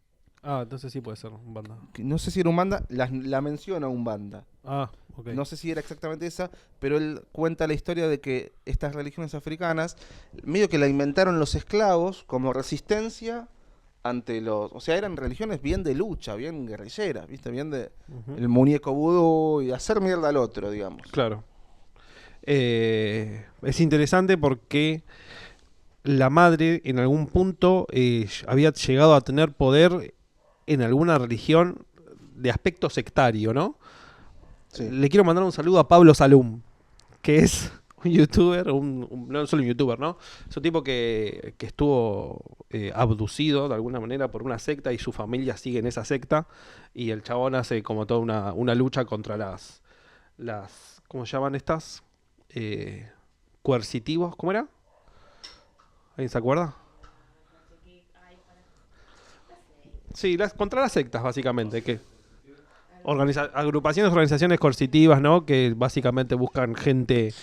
Ah, entonces sí puede ser un banda. No sé si era un banda, la menciona un banda. Ah, ok. No sé si era exactamente esa, pero él cuenta la historia de que estas religiones africanas, medio que la inventaron los esclavos como resistencia ante los... O sea, eran religiones bien de lucha, bien guerrilleras, ¿viste? Bien de el muñeco vudú y hacer mierda al otro, digamos. Claro. Es interesante porque la madre en algún punto había llegado a tener poder en alguna religión de aspecto sectario, ¿no? Sí. Le quiero mandar un saludo a Pablo Salum, que es un youtuber, no solo un youtuber, ¿no? Es un tipo que estuvo abducido de alguna manera por una secta y su familia sigue en esa secta y el chabón hace como toda una lucha contra las ¿cómo se llaman estas? Coercitivos, ¿cómo era? ¿Alguien se acuerda? Sí, contra las sectas, básicamente, que agrupaciones, organizaciones coercitivas, ¿no? Que básicamente buscan gente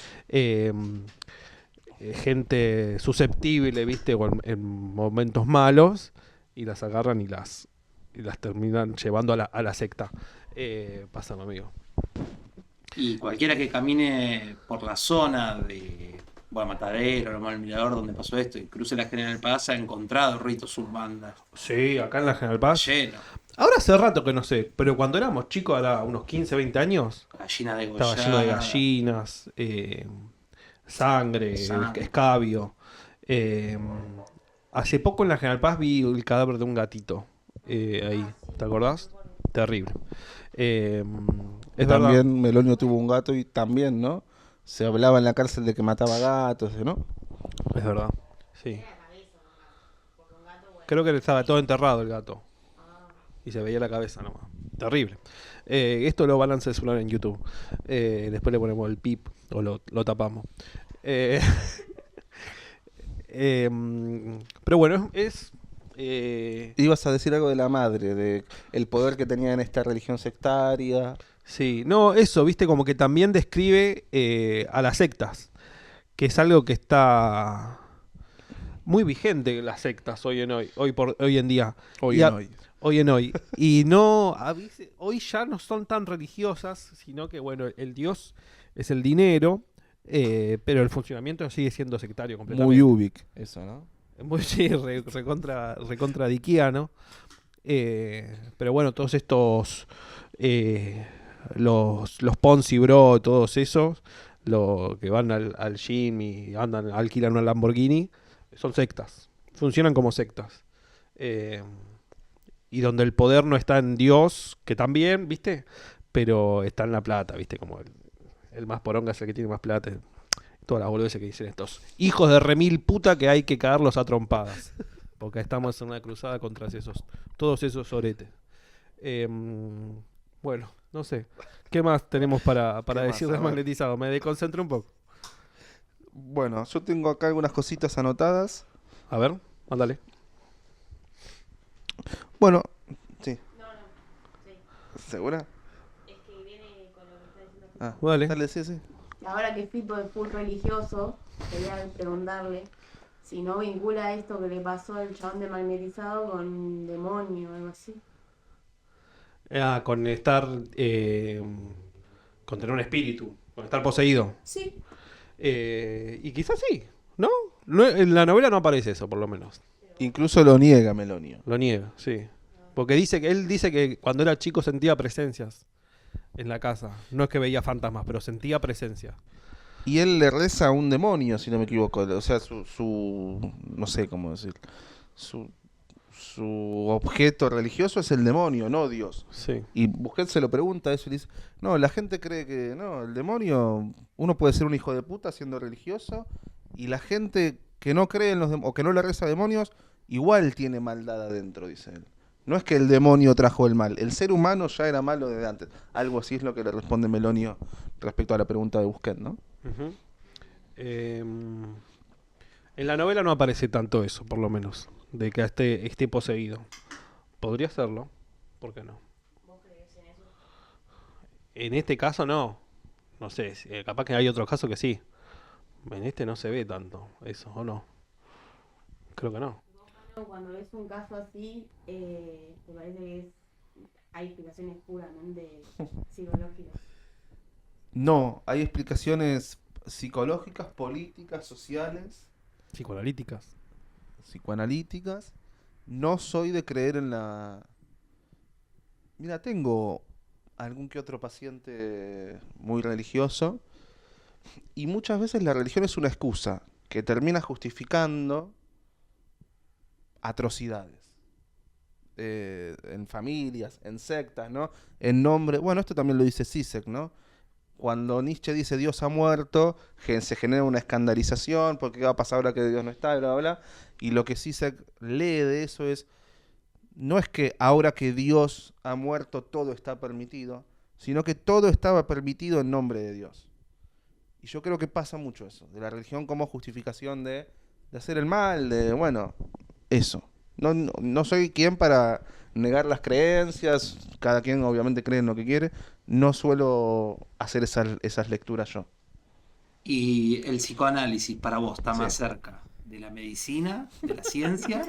susceptible, ¿viste? O en momentos malos y las agarran y las terminan llevando a la secta. Pásame, amigo. Y cualquiera que camine por la zona de Matadero, Loma del Mirador, donde pasó esto, y cruce la General Paz, ha encontrado ritos urbandas. Sí, acá en la General Paz. Lleno. Ahora hace rato que no sé, pero cuando éramos chicos, ahora unos 15, 20 años, Gallina de estaba lleno de gallinas, sangre, escabio. Hace poco en la General Paz vi el cadáver de un gatito ahí, ¿te acordás? Terrible. Es también verdad. Melonio tuvo un gato y también, ¿no? Se hablaba en la cárcel de que mataba gatos, ¿no? Es verdad. Sí. Creo que estaba todo enterrado el gato. Y se veía la cabeza nomás. Terrible. Esto lo van a censurar en YouTube. Después le ponemos el pip o lo tapamos. Eh, pero bueno, Ibas a decir algo de la madre, de el poder que tenía en esta religión sectaria. sí, no, eso, viste, como que también describe a las sectas, que es algo que está muy vigente en las sectas hoy en día. Hoy en hoy. Y no, hoy ya no son tan religiosas, sino que, bueno, el Dios es el dinero, pero el funcionamiento sigue siendo sectario completamente. Muy Ubik, eso, ¿no? Muy, sí, recontra diquiano. Pero bueno, todos estos, los Ponzi Bro, todos esos, que van al gym y alquilan una Lamborghini, son sectas. Funcionan como sectas. Y donde el poder no está en Dios, que también, ¿viste? Pero está en la plata, ¿viste? Como el más poronga es el que tiene más plata. Todas las boludeces que dicen estos hijos de remil puta que hay que cagarlos a trompadas. Porque estamos en una cruzada contra todos esos soretes. Bueno, no sé. ¿Qué más tenemos para decir desmagnetizado? Me desconcentré un poco. Bueno, yo tengo acá algunas cositas anotadas. A ver, mándale. Bueno, sí. No, sí. ¿Segura? Es que viene con lo que está diciendo. Ah, Dale. sí. Ahora que Fito es full religioso, quería preguntarle si no vincula esto que le pasó al chabón de magnetizado con un demonio o algo así. Con estar. Con tener un espíritu. Con estar poseído. Sí. Y quizás sí, ¿no? En la novela no aparece eso, por lo menos. Incluso lo niega Melonio. Lo niega, sí. Porque él dice que cuando era chico sentía presencias en la casa. No es que veía fantasmas, pero sentía presencia. Y él le reza a un demonio, si no me equivoco. O sea, no sé cómo decir. Su objeto religioso es el demonio, no Dios. Sí. Y Busquets se lo pregunta eso y dice, no, la gente cree que no, el demonio, uno puede ser un hijo de puta siendo religioso, y la gente que no cree en los o que no le reza a demonios, igual tiene maldad adentro, dice él. No es que el demonio trajo el mal, el ser humano ya era malo desde antes. Algo así es lo que le responde Melonio respecto a la pregunta de Busquets, ¿no? Uh-huh. En la novela no aparece tanto eso, por lo menos, de que esté poseído. Podría serlo, ¿por qué no? ¿Vos creés en eso? En este caso no. No sé, capaz que hay otros casos que sí. En este no se ve tanto eso, ¿o no? Creo que no. Cuando ves un caso así, ¿te parece que hay explicaciones puramente psicológicas? No, hay explicaciones psicológicas, políticas, sociales, Psicoanalíticas. psicoanalíticas. No soy de creer en la... Mira, tengo algún que otro paciente muy religioso y muchas veces la religión es una excusa que termina justificando atrocidades. En familias, en sectas, ¿no? En nombre... Bueno, esto también lo dice Zizek, ¿no? Cuando Nietzsche dice Dios ha muerto, se genera una escandalización, porque ¿qué va a pasar ahora que Dios no está? Bla, bla, bla. Y lo que Zizek lee de eso es, no es que ahora que Dios ha muerto todo está permitido, sino que todo estaba permitido en nombre de Dios. Y yo creo que pasa mucho eso, de la religión como justificación de hacer el mal, de, bueno, eso. No soy quien para negar las creencias, cada quien obviamente cree en lo que quiere, no suelo hacer esas lecturas yo. ¿Y el psicoanálisis para vos está más Sí. cerca de la medicina, de la ciencia,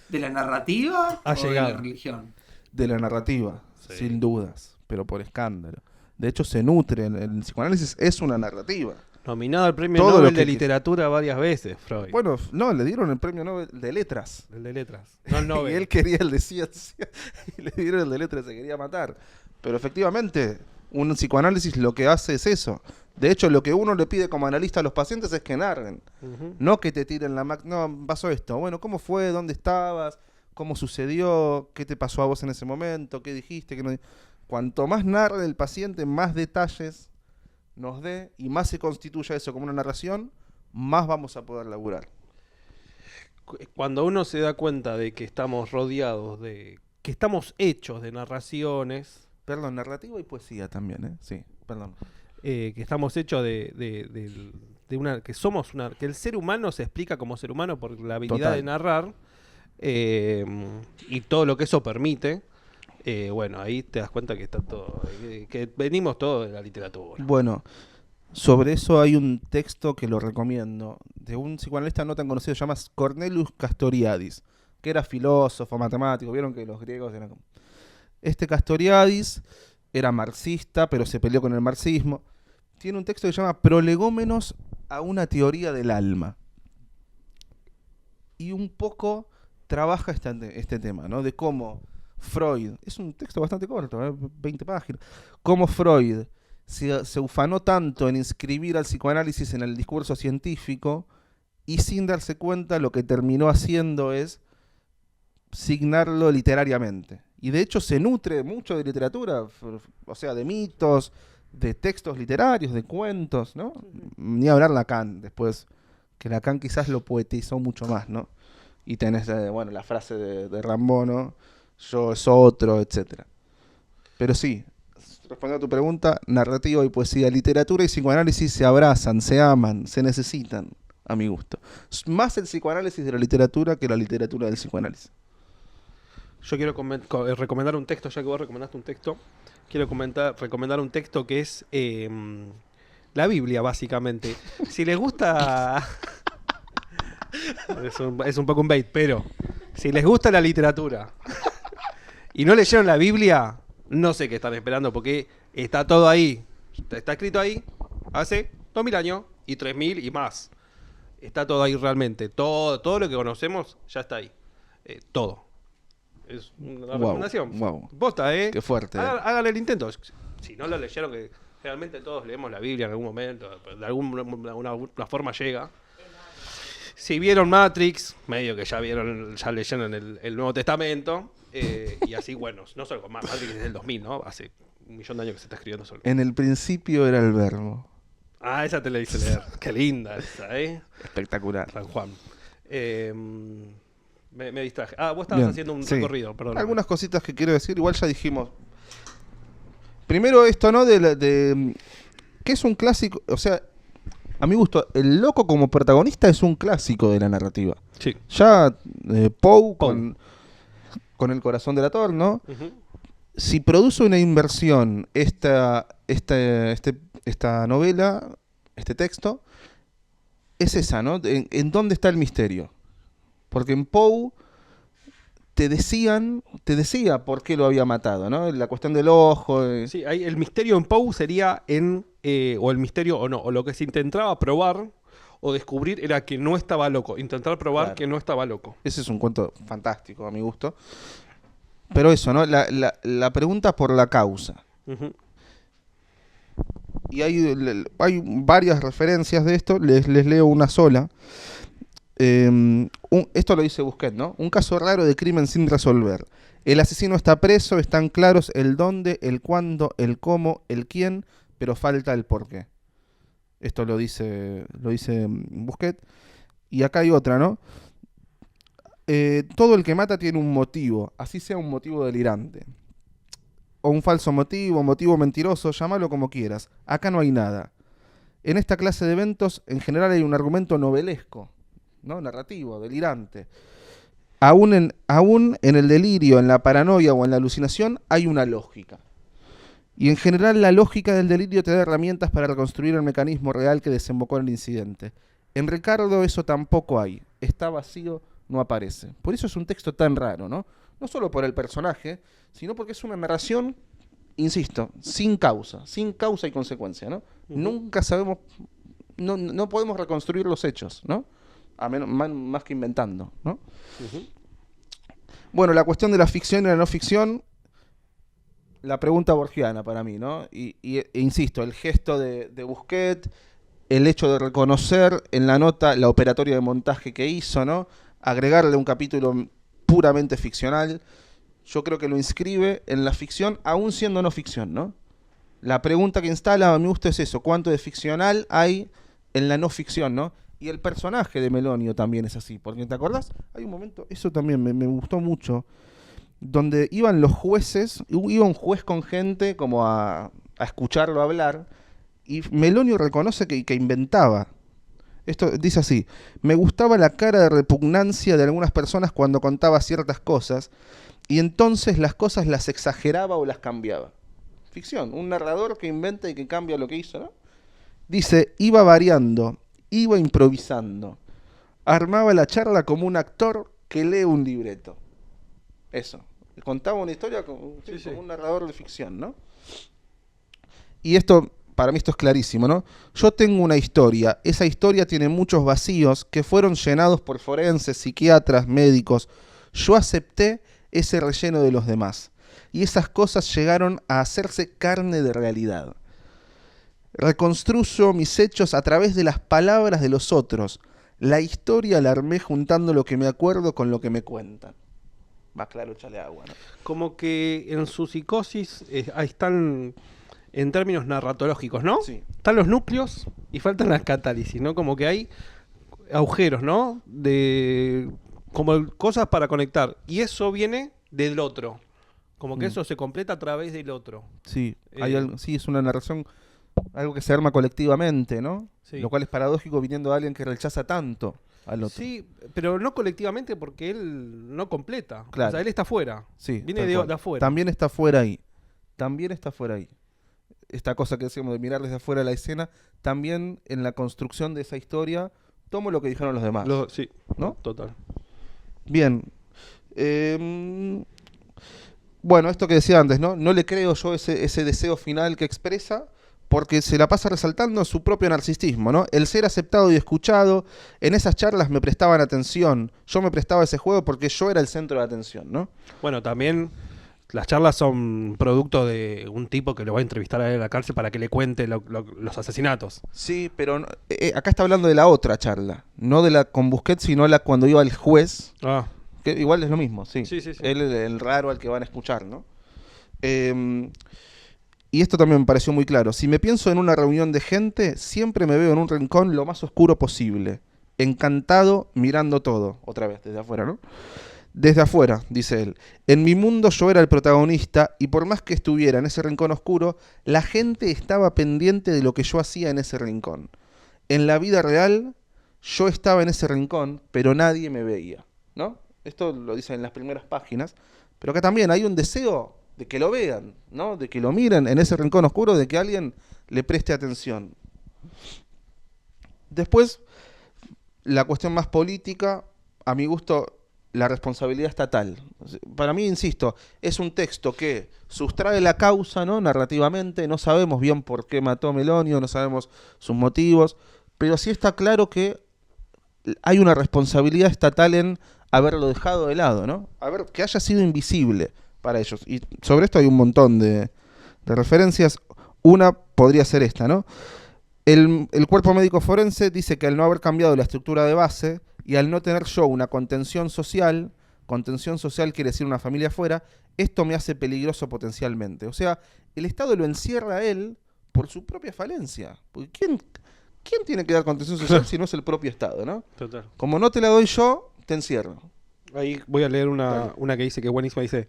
de la narrativa Ha o de llegado. la religión? De la narrativa, Sí. sin dudas, pero por escándalo. De hecho se nutre, el psicoanálisis es una narrativa. Nominado al premio Todo lo Nobel que de Literatura varias veces, Freud. Bueno, no, le dieron el premio Nobel de Letras. El de letras. No el Nobel. Y él quería el de ciencia y le dieron el de letras, se quería matar. Pero efectivamente, un psicoanálisis lo que hace es eso. De hecho, lo que uno le pide como analista a los pacientes es que narren. Ujú. No que te tiren la máquina. No, pasó esto. Bueno, ¿cómo fue? ¿Dónde estabas? ¿Cómo sucedió? ¿Qué te pasó a vos en ese momento? ¿Qué dijiste? ¿Qué no? Cuanto más narre el paciente, más detalles nos dé, y más se constituya eso como una narración, más vamos a poder laburar. Cuando uno se da cuenta de que estamos rodeados que estamos hechos de narraciones, Perdón, narrativa y poesía también, ¿eh? Sí, perdón. que estamos hechos que el ser humano se explica como ser humano por la habilidad Total. de narrar, y todo lo que eso permite, bueno, ahí te das cuenta que está todo, que venimos todos de la literatura. Bueno, sobre eso hay un texto que lo recomiendo, de un psicoanalista no tan conocido, se llama Cornelius Castoriadis, que era filósofo, matemático, vieron que los griegos eran como... Este Castoriadis era marxista, pero se peleó con el marxismo. Tiene un texto que se llama Prolegómenos a una teoría del alma. Y un poco trabaja este tema, ¿no? De cómo Freud, es un texto bastante corto, 20 páginas, cómo Freud se ufanó tanto en inscribir al psicoanálisis en el discurso científico y sin darse cuenta lo que terminó haciendo es signarlo literariamente. Y de hecho se nutre mucho de literatura, o sea, de mitos, de textos literarios, de cuentos, ¿no? Ni hablar Lacan después, que Lacan quizás lo poetizó mucho más, ¿no? Y tenés, bueno, la frase de Rimbaud, ¿no? Yo es otro, etcétera. Pero sí, respondiendo a tu pregunta, narrativa y poesía, literatura y psicoanálisis se abrazan, se aman, se necesitan, a mi gusto. Más el psicoanálisis de la literatura que la literatura del psicoanálisis. Yo quiero recomendar un texto, ya que vos recomendaste un texto, quiero recomendar un texto que es la Biblia, básicamente. Si les gusta... es un poco un bait, pero si les gusta la literatura y no leyeron la Biblia, no sé qué están esperando, porque está todo ahí. Está escrito ahí hace 2000 años y 3000 y más. Está todo ahí realmente. Todo lo que conocemos ya está ahí. Todo. Es una recomendación. Wow. Posta, ¿eh? Qué fuerte. Háganle el intento. Si no lo leyeron, que realmente todos leemos la Biblia en algún momento, de alguna forma llega. Si vieron Matrix, medio que ya leyeron el Nuevo Testamento, y así, bueno, no solo con Matrix es del 2000, ¿no? Hace 1.000.000 de años que se está escribiendo solo. En el principio era el verbo. Ah, esa te la hice leer. Qué linda esa, ¿eh? Espectacular. San Juan. Me distraje. Ah, vos estabas Bien, haciendo un sí. recorrido, perdón. Algunas cositas que quiero decir, igual ya dijimos. Primero esto, ¿no? De que es un clásico, o sea, a mi gusto, el loco como protagonista es un clásico de la narrativa. Sí. Ya Poe con El corazón del ator, ¿no? Uh-huh. Si produce una inversión esta novela, este texto, es esa, ¿no? ¿En dónde está el misterio? Porque en Poe te decía por qué lo había matado, ¿no? La cuestión del ojo. Sí, ahí el misterio en Poe sería o el misterio o no, o lo que se intentaba probar o descubrir era que no estaba loco. Intentar probar Claro. que no estaba loco. Ese es un cuento fantástico, a mi gusto. Pero eso, ¿no? La pregunta por la causa. Uh-huh. Y hay varias referencias de esto, les leo una sola. Esto lo dice Busquet, ¿no? Un caso raro de crimen sin resolver. El asesino está preso, están claros el dónde, el cuándo, el cómo, el quién, pero falta el por qué. Esto lo dice Busquet. Y acá hay otra, ¿no? Todo el que mata tiene un motivo, así sea un motivo delirante. O un falso motivo mentiroso, llámalo como quieras. Acá no hay nada. En esta clase de eventos, en general hay un argumento novelesco, ¿no? Narrativo, delirante. Aún en el delirio, en la paranoia o en la alucinación, hay una lógica. Y en general la lógica del delirio te da herramientas para reconstruir el mecanismo real que desembocó en el incidente. En Ricardo eso tampoco hay. Está vacío, no aparece. Por eso es un texto tan raro, ¿no? No solo por el personaje, sino porque es una narración, insisto, sin causa y consecuencia, ¿no? Uh-huh. Nunca sabemos, no podemos reconstruir los hechos, ¿no? A menos, más que inventando, ¿no? Uh-huh. Bueno, la cuestión de la ficción y la no ficción, la pregunta borgiana para mí, ¿no? E insisto, el gesto de Busquet, el hecho de reconocer en la nota la operatoria de montaje que hizo, ¿no? Agregarle un capítulo puramente ficcional, yo creo que lo inscribe en la ficción, aún siendo no ficción, ¿no? La pregunta que instala a mi gusto es eso, ¿cuánto de ficcional hay en la no ficción, ¿no? Y el personaje de Melonio también es así, porque ¿te acordás? Hay un momento, eso también me gustó mucho, donde iban los jueces, iba un juez con gente como a escucharlo hablar, y Melonio reconoce que inventaba. Esto dice así: me gustaba la cara de repugnancia de algunas personas cuando contaba ciertas cosas, y entonces las cosas las exageraba o las cambiaba. Ficción, un narrador que inventa y que cambia lo que hizo, ¿no? Dice, iba variando, iba improvisando, armaba la charla como un actor que lee un libreto. Eso, contaba una historia como un narrador de ficción, ¿no? Y esto, para mí esto es clarísimo, ¿no? Yo tengo una historia, esa historia tiene muchos vacíos que fueron llenados por forenses, psiquiatras, médicos. Yo acepté ese relleno de los demás. Y esas cosas llegaron a hacerse carne de realidad. Reconstruyo mis hechos a través de las palabras de los otros. La historia la armé juntando lo que me acuerdo con lo que me cuentan. Va claro, échale agua, ¿no? Como que en su psicosis ahí están, en términos narratológicos, ¿no? Sí. Están los núcleos y faltan las catálisis, ¿no? Como que hay agujeros, ¿no? De como cosas para conectar. Y eso viene del otro. Como que eso se completa a través del otro. Sí, hay algo, sí, es una narración, algo que se arma colectivamente, ¿no? Sí. Lo cual es paradójico viniendo de alguien que rechaza tanto al otro. Sí, pero no colectivamente porque él no completa. Claro. O sea, él está afuera. Sí, Viene tal de cual. afuera. También está fuera ahí. También está fuera ahí. Esta cosa que decíamos de mirar desde afuera la escena, también en la construcción de esa historia, tomo lo que dijeron los demás. Sí, ¿no? Total. Bien. Bueno, esto que decía antes, ¿no? No le creo yo ese deseo final que expresa, porque se la pasa resaltando su propio narcisismo, ¿no? El ser aceptado y escuchado, en esas charlas me prestaban atención, yo me prestaba ese juego porque yo era el centro de atención, ¿no? Bueno, también las charlas son producto de un tipo que lo va a entrevistar a él en la cárcel para que le cuente los asesinatos. Sí, pero acá está hablando de la otra charla, no de la con Busquets, sino la cuando iba el juez, Ah, que igual es lo mismo, sí. Sí. Él es el raro al que van a escuchar, ¿no? Y esto también me pareció muy claro. Si me pienso en una reunión de gente, siempre me veo en un rincón lo más oscuro posible. Encantado, mirando todo. Otra vez, desde afuera, ¿no? Desde afuera, dice él. En mi mundo yo era el protagonista y por más que estuviera en ese rincón oscuro, la gente estaba pendiente de lo que yo hacía en ese rincón. En la vida real, yo estaba en ese rincón, pero nadie me veía, ¿no? Esto lo dice en las primeras páginas. Pero acá también hay un deseo de que lo vean, ¿no? De que lo miren en ese rincón oscuro, de que alguien le preste atención. Después, la cuestión más política, a mi gusto, la responsabilidad estatal. Para mí, insisto, es un texto que sustrae la causa, ¿no? Narrativamente, no sabemos bien por qué mató a Melonio, no sabemos sus motivos, pero sí está claro que hay una responsabilidad estatal en haberlo dejado de lado, ¿no? A ver, que haya sido invisible para ellos. Y sobre esto hay un montón de referencias. Una podría ser esta, ¿no? El cuerpo médico forense dice que al no haber cambiado la estructura de base y al no tener yo una contención social quiere decir una familia afuera, esto me hace peligroso potencialmente. O sea, el Estado lo encierra a él por su propia falencia. Porque ¿quién tiene que dar contención social si no es el propio Estado, ¿no? total. Como no te la doy yo, te encierro. Ahí voy a leer una que dice que es buenísima. Dice: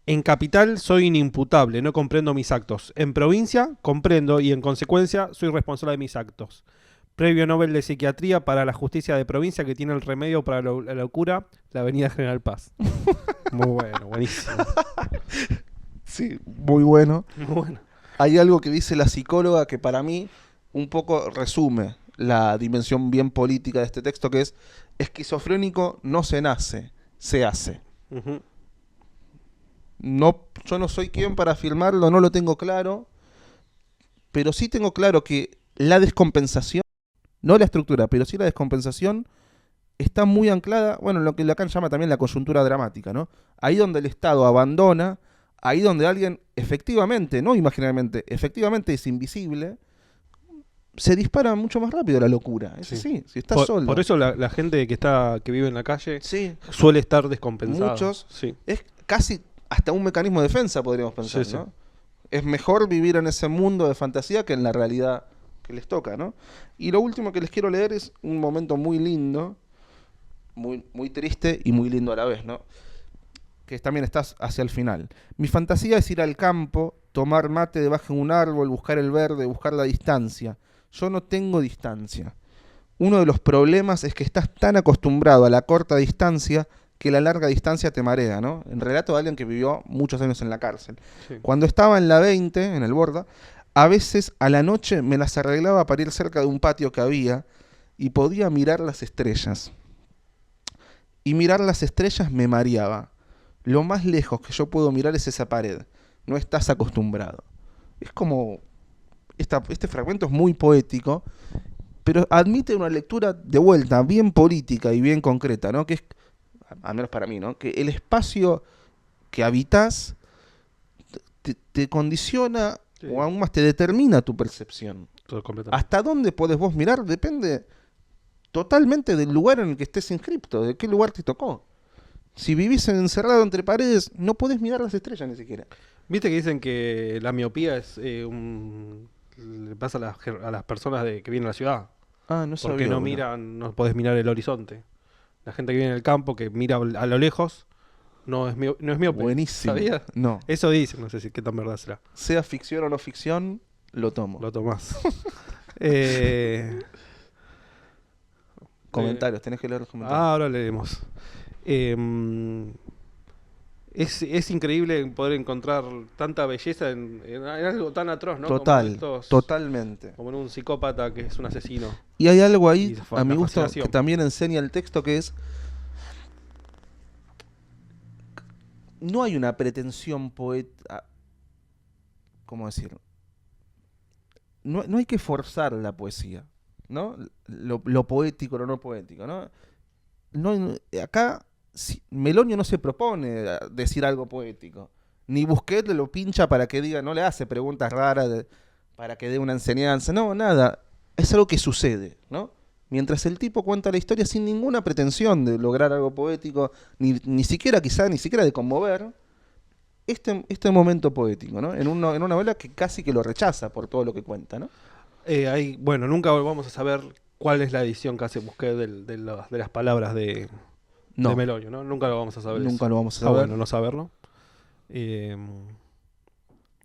en capital soy inimputable, no comprendo mis actos. En provincia comprendo y en consecuencia soy responsable de mis actos. Premio Nobel de Psiquiatría para la justicia de provincia que tiene el remedio para la locura, la avenida General Paz. Muy bueno, buenísimo. Sí, muy bueno. Muy bueno. Hay algo que dice la psicóloga que para mí un poco resume la dimensión bien política de este texto, que es: esquizofrénico no se nace, se hace. Uh-huh. No, yo no soy quien para afirmarlo, no lo tengo claro, pero sí tengo claro que la descompensación, no la estructura, pero sí la descompensación, está muy anclada, bueno, en lo que Lacan llama también la coyuntura dramática, ¿no? Ahí donde el Estado abandona, ahí donde alguien efectivamente, no imaginariamente, efectivamente es invisible, se dispara mucho más rápido la locura. Es así, si estás solo. Por eso la gente que vive en la calle Sí, suele estar descompensada. muchos. Sí. Es casi hasta un mecanismo de defensa, podríamos pensar, Sí, sí. ¿no? Es mejor vivir en ese mundo de fantasía que en la realidad que les toca, ¿no? Y lo último que les quiero leer es un momento muy lindo, muy, muy triste y muy lindo a la vez, ¿no? Que también estás hacia el final. Mi fantasía es ir al campo, tomar mate debajo de un árbol, buscar el verde, buscar la distancia. Yo no tengo distancia. Uno de los problemas es que estás tan acostumbrado a la corta distancia que la larga distancia te marea, ¿no? En relato de alguien que vivió muchos años en la cárcel. Sí. Cuando estaba en la 20, en el Borda, a veces a la noche me las arreglaba para ir cerca de un patio que había y podía mirar las estrellas. Y mirar las estrellas me mareaba. Lo más lejos que yo puedo mirar es esa pared. No estás acostumbrado. Es como... este fragmento es muy poético, pero admite una lectura de vuelta bien política y bien concreta, ¿no? Que es, al menos para mí, ¿no? Que el espacio que habitas te condiciona Sí. o aún más te determina tu percepción. Todo completamente. Hasta dónde podés vos mirar depende totalmente del lugar en el que estés inscripto, de qué lugar te tocó. Si vivís encerrado entre paredes, no podés mirar las estrellas ni siquiera. Viste que dicen que la miopía es le pasa a las personas que viven en la ciudad. Ah, no Porque sabía, no boludo. miran, no podés mirar el horizonte. La gente que vive en el campo, que mira a lo lejos, no es miope. Buenísimo. ¿Sabías? No. Eso dicen, no sé si qué tan verdad será. Sea ficción o no ficción, lo tomo. Lo tomás. Comentarios, tenés que leer los comentarios. Ahora leemos. Es increíble poder encontrar tanta belleza en algo tan atroz, ¿no? Total, Como totalmente. como en un psicópata que es un asesino. Y hay algo Y ahí, la a mi gusto, fascinación. que también enseña el texto, que es... No hay una pretensión poeta... ¿Cómo decirlo? No hay que forzar la poesía, ¿no? Lo poético, lo no poético, ¿no? Acá Melonio no se propone decir algo poético. Ni Busquets le lo pincha para que diga, no le hace preguntas raras para que dé una enseñanza. No, nada. Es algo que sucede, ¿no? Mientras el tipo cuenta la historia sin ninguna pretensión de lograr algo poético, ni siquiera de conmover, este momento poético, ¿no? En una novela que casi que lo rechaza por todo lo que cuenta, ¿no? Bueno, nunca vamos a saber cuál es la edición que hace Busquets de las palabras de Melonio, ¿no? Nunca lo vamos a saber. Nunca eso. lo vamos a Está saber. bueno no saberlo.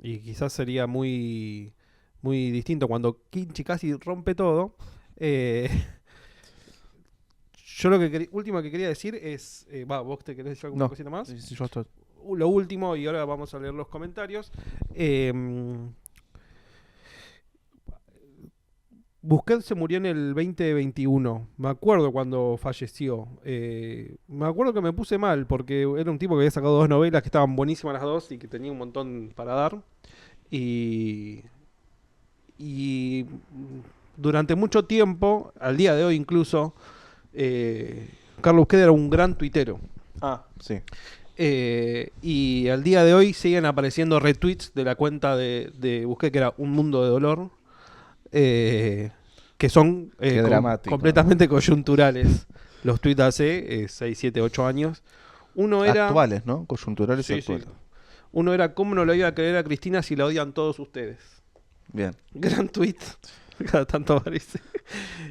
Y quizás sería muy, muy distinto cuando Kinchi casi rompe todo. Yo lo que último que quería decir es... ¿vos te querés decir alguna No. cosita más? Sí, yo estoy... Lo último, y ahora vamos a leer los comentarios. Busquets se murió en el 2021. Me acuerdo cuando falleció. Me acuerdo que me puse mal porque era un tipo que había sacado 2 novelas que estaban buenísimas las 2 y que tenía un montón para dar. Y durante mucho tiempo, al día de hoy incluso, Carlos Busquets era un gran tuitero. Ah, sí. Y al día de hoy siguen apareciendo retweets de la cuenta de Busquets, que era Un Mundo de Dolor, que son Qué dramático. completamente coyunturales. Los tweets hace 6, 7, 8 años. Uno era... Actuales, ¿no? Coyunturales Sí, actuales. sí. Uno era ¿cómo no lo iba a creer a Cristina si la odian todos ustedes? Bien. Gran tweet. Cada tanto aparece.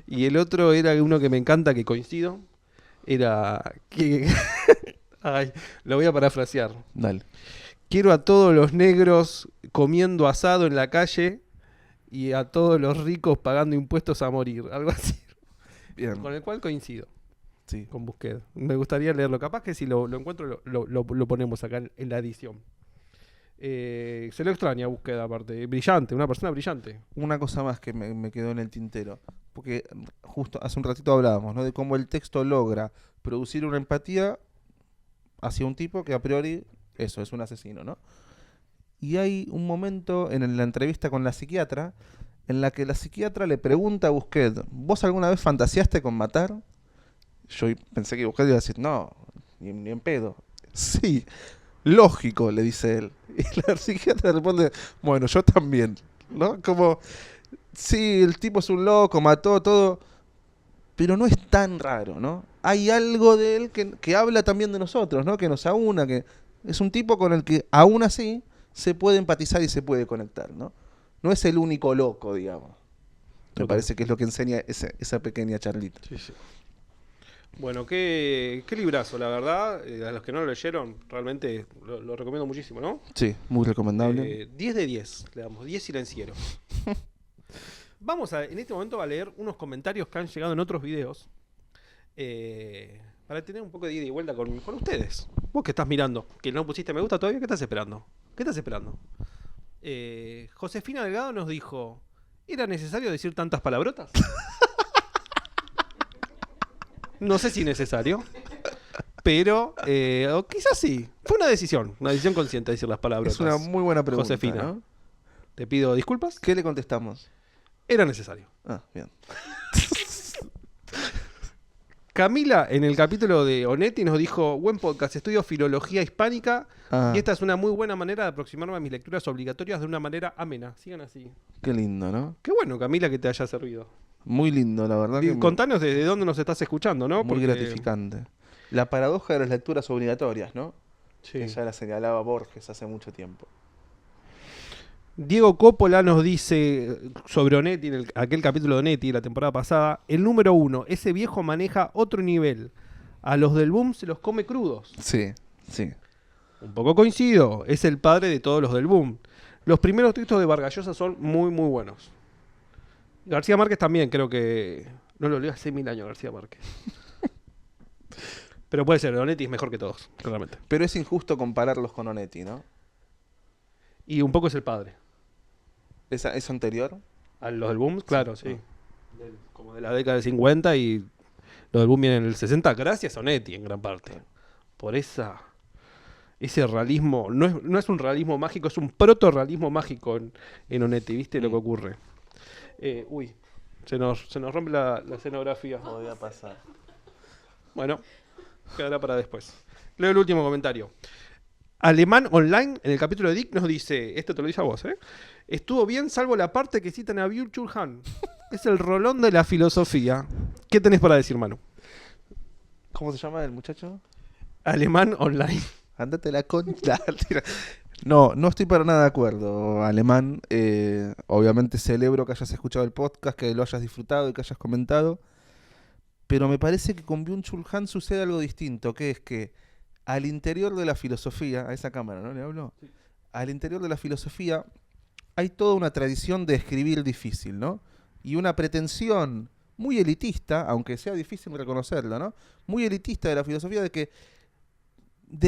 Y el otro era uno que me encanta, que coincido. Era que... Ay, lo voy a parafrasear. Dale. Quiero a todos los negros comiendo asado en la calle y a todos los ricos pagando impuestos a morir. Algo así. Bien. Con el cual coincido Sí. con Busquets. Me gustaría leerlo. Capaz que si lo encuentro lo ponemos acá en la edición. Se lo extraña Busquets aparte. Brillante, una persona brillante. Una cosa más que me quedó en el tintero. Porque justo hace un ratito hablábamos, ¿no? De cómo el texto logra producir una empatía hacia un tipo que a priori, eso, es un asesino, ¿no? Y hay un momento en la entrevista con la psiquiatra en la que la psiquiatra le pregunta a Busquets, ¿vos alguna vez fantaseaste con matar? Yo pensé que Busquets iba a decir, no, ni en pedo. Sí, lógico, le dice él. Y la psiquiatra responde, bueno, yo también, ¿no? Como, sí, el tipo es un loco, mató todo, pero no es tan raro, ¿no? Hay algo de él que habla también de nosotros, ¿no? Que nos aúna, que es un tipo con el que aún así se puede empatizar y se puede conectar, ¿no? No es el único loco, digamos. Me Total. parece que es lo que enseña esa pequeña charlita. Sí, sí. Bueno, qué librazo, la verdad. A los que no lo leyeron, realmente lo recomiendo muchísimo, ¿no? Sí, muy recomendable. 10 de 10, le damos 10 silencieros. Vamos en este momento a leer unos comentarios que han llegado en otros videos. Para tener un poco de ida y vuelta con ustedes. Vos que estás mirando, que no pusiste me gusta todavía, ¿qué estás esperando? ¿Qué estás esperando? Josefina Delgado nos dijo: ¿era necesario decir tantas palabrotas? No sé si necesario, pero o quizás sí. Fue una decisión consciente decir las palabras. Es una muy buena pregunta, Josefina, ¿no? te pido disculpas. ¿Qué le contestamos? Era necesario. Ah, bien. Camila, en el capítulo de Onetti, nos dijo: buen podcast, estudio filología hispánica Ah, y esta es una muy buena manera de aproximarme a mis lecturas obligatorias de una manera amena. Sigan así. qué lindo, ¿no? Qué bueno, Camila, que te haya servido. Muy lindo, la verdad. Que Contanos desde dónde nos estás escuchando, ¿no? muy gratificante. La paradoja de las lecturas obligatorias, ¿no? Sí. Que ya la señalaba Borges hace mucho tiempo. Diego Coppola nos dice sobre Onetti, en aquel capítulo de Onetti, la temporada pasada: el número 1, ese viejo maneja otro nivel. A los del boom se los come crudos. Sí, sí. Un poco coincido, es el padre de todos los del boom. Los primeros textos de Vargas Llosa son muy, muy buenos. García Márquez también, creo que... No lo leo hace 1000 años, García Márquez. Pero puede ser, Onetti es mejor que todos, claramente. Pero es injusto compararlos con Onetti, ¿no? Y un poco es el padre. ¿Es anterior? A los del boom, claro, sí. Como de la década del 50 y los del boom vienen en el 60, gracias a Onetti en gran parte. Por ese realismo, no es un realismo mágico, es un proto-realismo mágico en Onetti, ¿viste lo que ocurre? Uy, se nos rompe la escenografía. Podría pasar. Bueno, quedará para después. Leo el último comentario. Alemán Online, en el capítulo de Dick, nos dice, esto te lo dice a vos, estuvo bien salvo la parte que citan a Byung-Chul Han. Es el rolón de la filosofía. ¿Qué tenés para decir, Manu? ¿Cómo se llama el muchacho? Alemán Online. Andate la concha. No, no estoy para nada de acuerdo, Alemán. Obviamente celebro que hayas escuchado el podcast, que lo hayas disfrutado y que hayas comentado. Pero me parece que con Byung-Chul Han sucede algo distinto, que es que al interior de la filosofía, a esa cámara, ¿no le hablo? Sí. Al interior de la filosofía hay toda una tradición de escribir difícil, ¿no? Y una pretensión muy elitista, aunque sea difícil reconocerlo, ¿no? Muy elitista de la filosofía de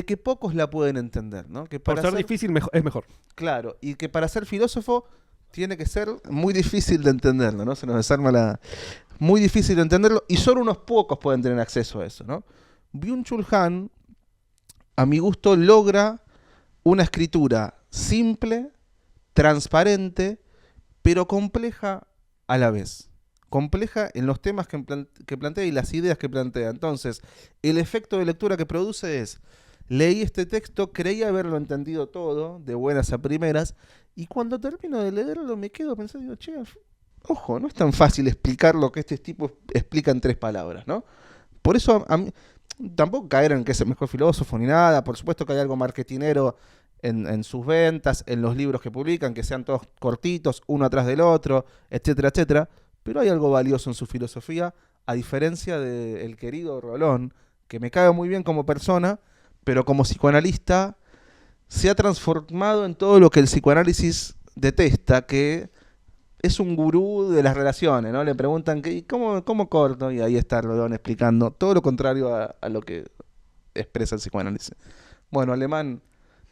que pocos la pueden entender, ¿no? Que Por ser difícil es mejor. Claro, y que para ser filósofo tiene que ser muy difícil de entenderlo, ¿no? Se nos desarma la... Muy difícil de entenderlo y solo unos pocos pueden tener acceso a eso, ¿no? Byung-Chul Han, a mi gusto, logra una escritura simple, transparente, pero compleja a la vez. Compleja en los temas que plantea y las ideas que plantea. Entonces, el efecto de lectura que produce es: leí este texto, creí haberlo entendido todo, de buenas a primeras, y cuando termino de leerlo me quedo pensando, digo, che, ojo, no es tan fácil explicar lo que este tipo explica en 3 palabras, ¿no? Por eso, a mí, tampoco caer en que es el mejor filósofo ni nada, por supuesto que hay algo marketinero en sus ventas, en los libros que publican, que sean todos cortitos, uno atrás del otro, etcétera, etcétera, pero hay algo valioso en su filosofía, a diferencia del querido Rolón, que me cae muy bien como persona, pero como psicoanalista se ha transformado en todo lo que el psicoanálisis detesta, que es un gurú de las relaciones, ¿no? Le preguntan, ¿cómo corto? Y ahí está Rolón explicando todo lo contrario a lo que expresa el psicoanálisis. Bueno, Alemán,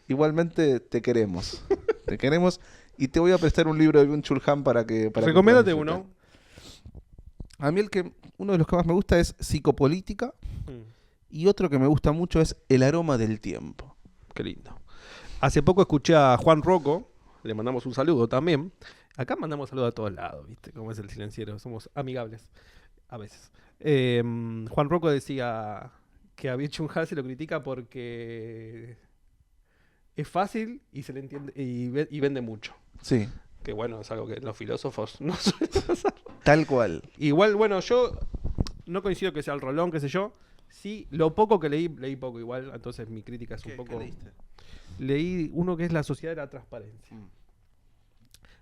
igualmente te queremos. Te queremos y te voy a prestar un libro de Byung-Chul Han para que... Recomiéndate uno. A mí uno de los que más me gusta es Psicopolítica y otro que me gusta mucho es El aroma del tiempo. Qué lindo. Hace poco escuché a Juan Rocco, le mandamos un saludo también. Acá mandamos saludos a todos lados, ¿viste? Como es el silenciero, somos amigables a veces. Juan Rocco decía que a Byung-Chul Han se lo critica porque es fácil y se le entiende y vende mucho. Sí. Que bueno, es algo que los filósofos no suelen hacer. Tal cual. Igual, bueno, yo no coincido que sea el Rolón, qué sé yo. Sí, lo poco que leí poco igual, entonces mi crítica es un poco... ¿Qué leíste? leí uno que es La Sociedad de la Transparencia.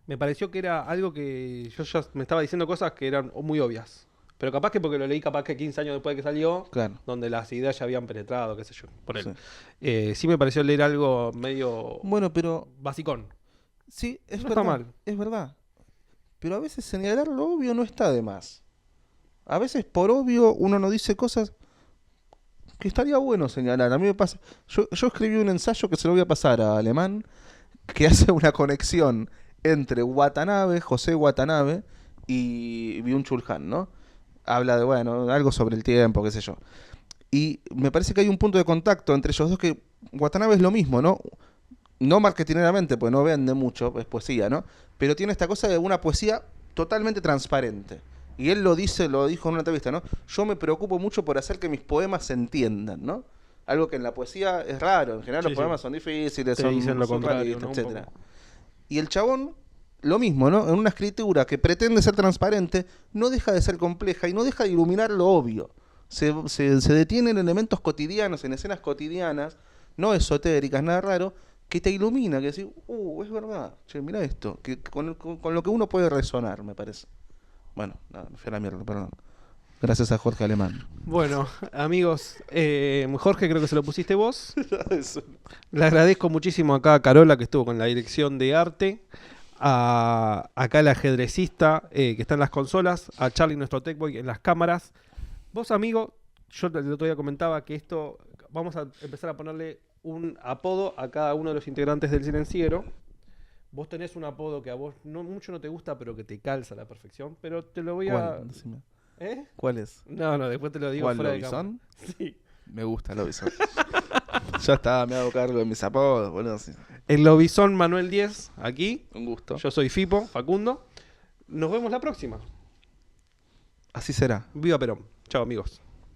Me pareció que era algo que yo ya me estaba diciendo cosas que eran muy obvias. Pero capaz que porque lo leí capaz que 15 años después de que salió, Claro. donde las ideas ya habían penetrado, qué sé yo, por él. Sí. Sí me pareció leer algo medio Bueno, pero basicón. sí, es No verdad. está mal. Es verdad. Pero a veces señalar lo obvio no está de más. A veces por obvio uno no dice cosas que estaría bueno señalar. A mí me pasa. Yo escribí un ensayo que se lo voy a pasar a Alemán, que hace una conexión entre Watanabe, José Watanabe y Byung-Chul Han, ¿no? Habla de, bueno, algo sobre el tiempo, qué sé yo. Y me parece que hay un punto de contacto entre ellos dos que Watanabe es lo mismo, ¿no? No marketineramente, pues no vende mucho, es poesía, ¿no? Pero tiene esta cosa de una poesía totalmente transparente. Y él lo dijo en una entrevista, ¿no? Yo me preocupo mucho por hacer que mis poemas se entiendan, ¿no? Algo que en la poesía es raro. En general Sí, los sí. poemas son difíciles, Te son dicen lo contrario, surrealistas, ¿no? Un etcétera. poco. Y el chabón, lo mismo, ¿no? En una escritura que pretende ser transparente, no deja de ser compleja y no deja de iluminar lo obvio. Se detiene en elementos cotidianos, en escenas cotidianas, no esotéricas, nada raro, que te ilumina, que decís, es verdad, che, mira esto, que con lo que uno puede resonar, me parece. Bueno, nada, me fui a la mierda, perdón. Gracias a Jorge Alemán. Bueno, amigos, Jorge, creo que se lo pusiste vos. Le agradezco muchísimo acá a Carola, que estuvo con la dirección de arte, acá el ajedrecista que está en las consolas, a Charlie, nuestro Techboy, en las cámaras. Vos, amigo, yo el otro día comentaba que esto, vamos a empezar a ponerle un apodo a cada uno de los integrantes del Silenciero. Vos tenés un apodo que a vos mucho no te gusta, pero que te calza a la perfección, pero te lo voy a... ¿Cuál? Decime. ¿Eh? ¿Cuál es? No, después te lo digo ¿Cuál, fuera de Lobizón? cámara. Sí. Me gusta Lobizón. Ya está, me hago cargo de mis apodos, boludo. Sí. El Lobizón Manuel 10, aquí. Un gusto. Yo soy Fipo, Facundo. Nos vemos la próxima. Así será. Viva Perón. Chao, amigos.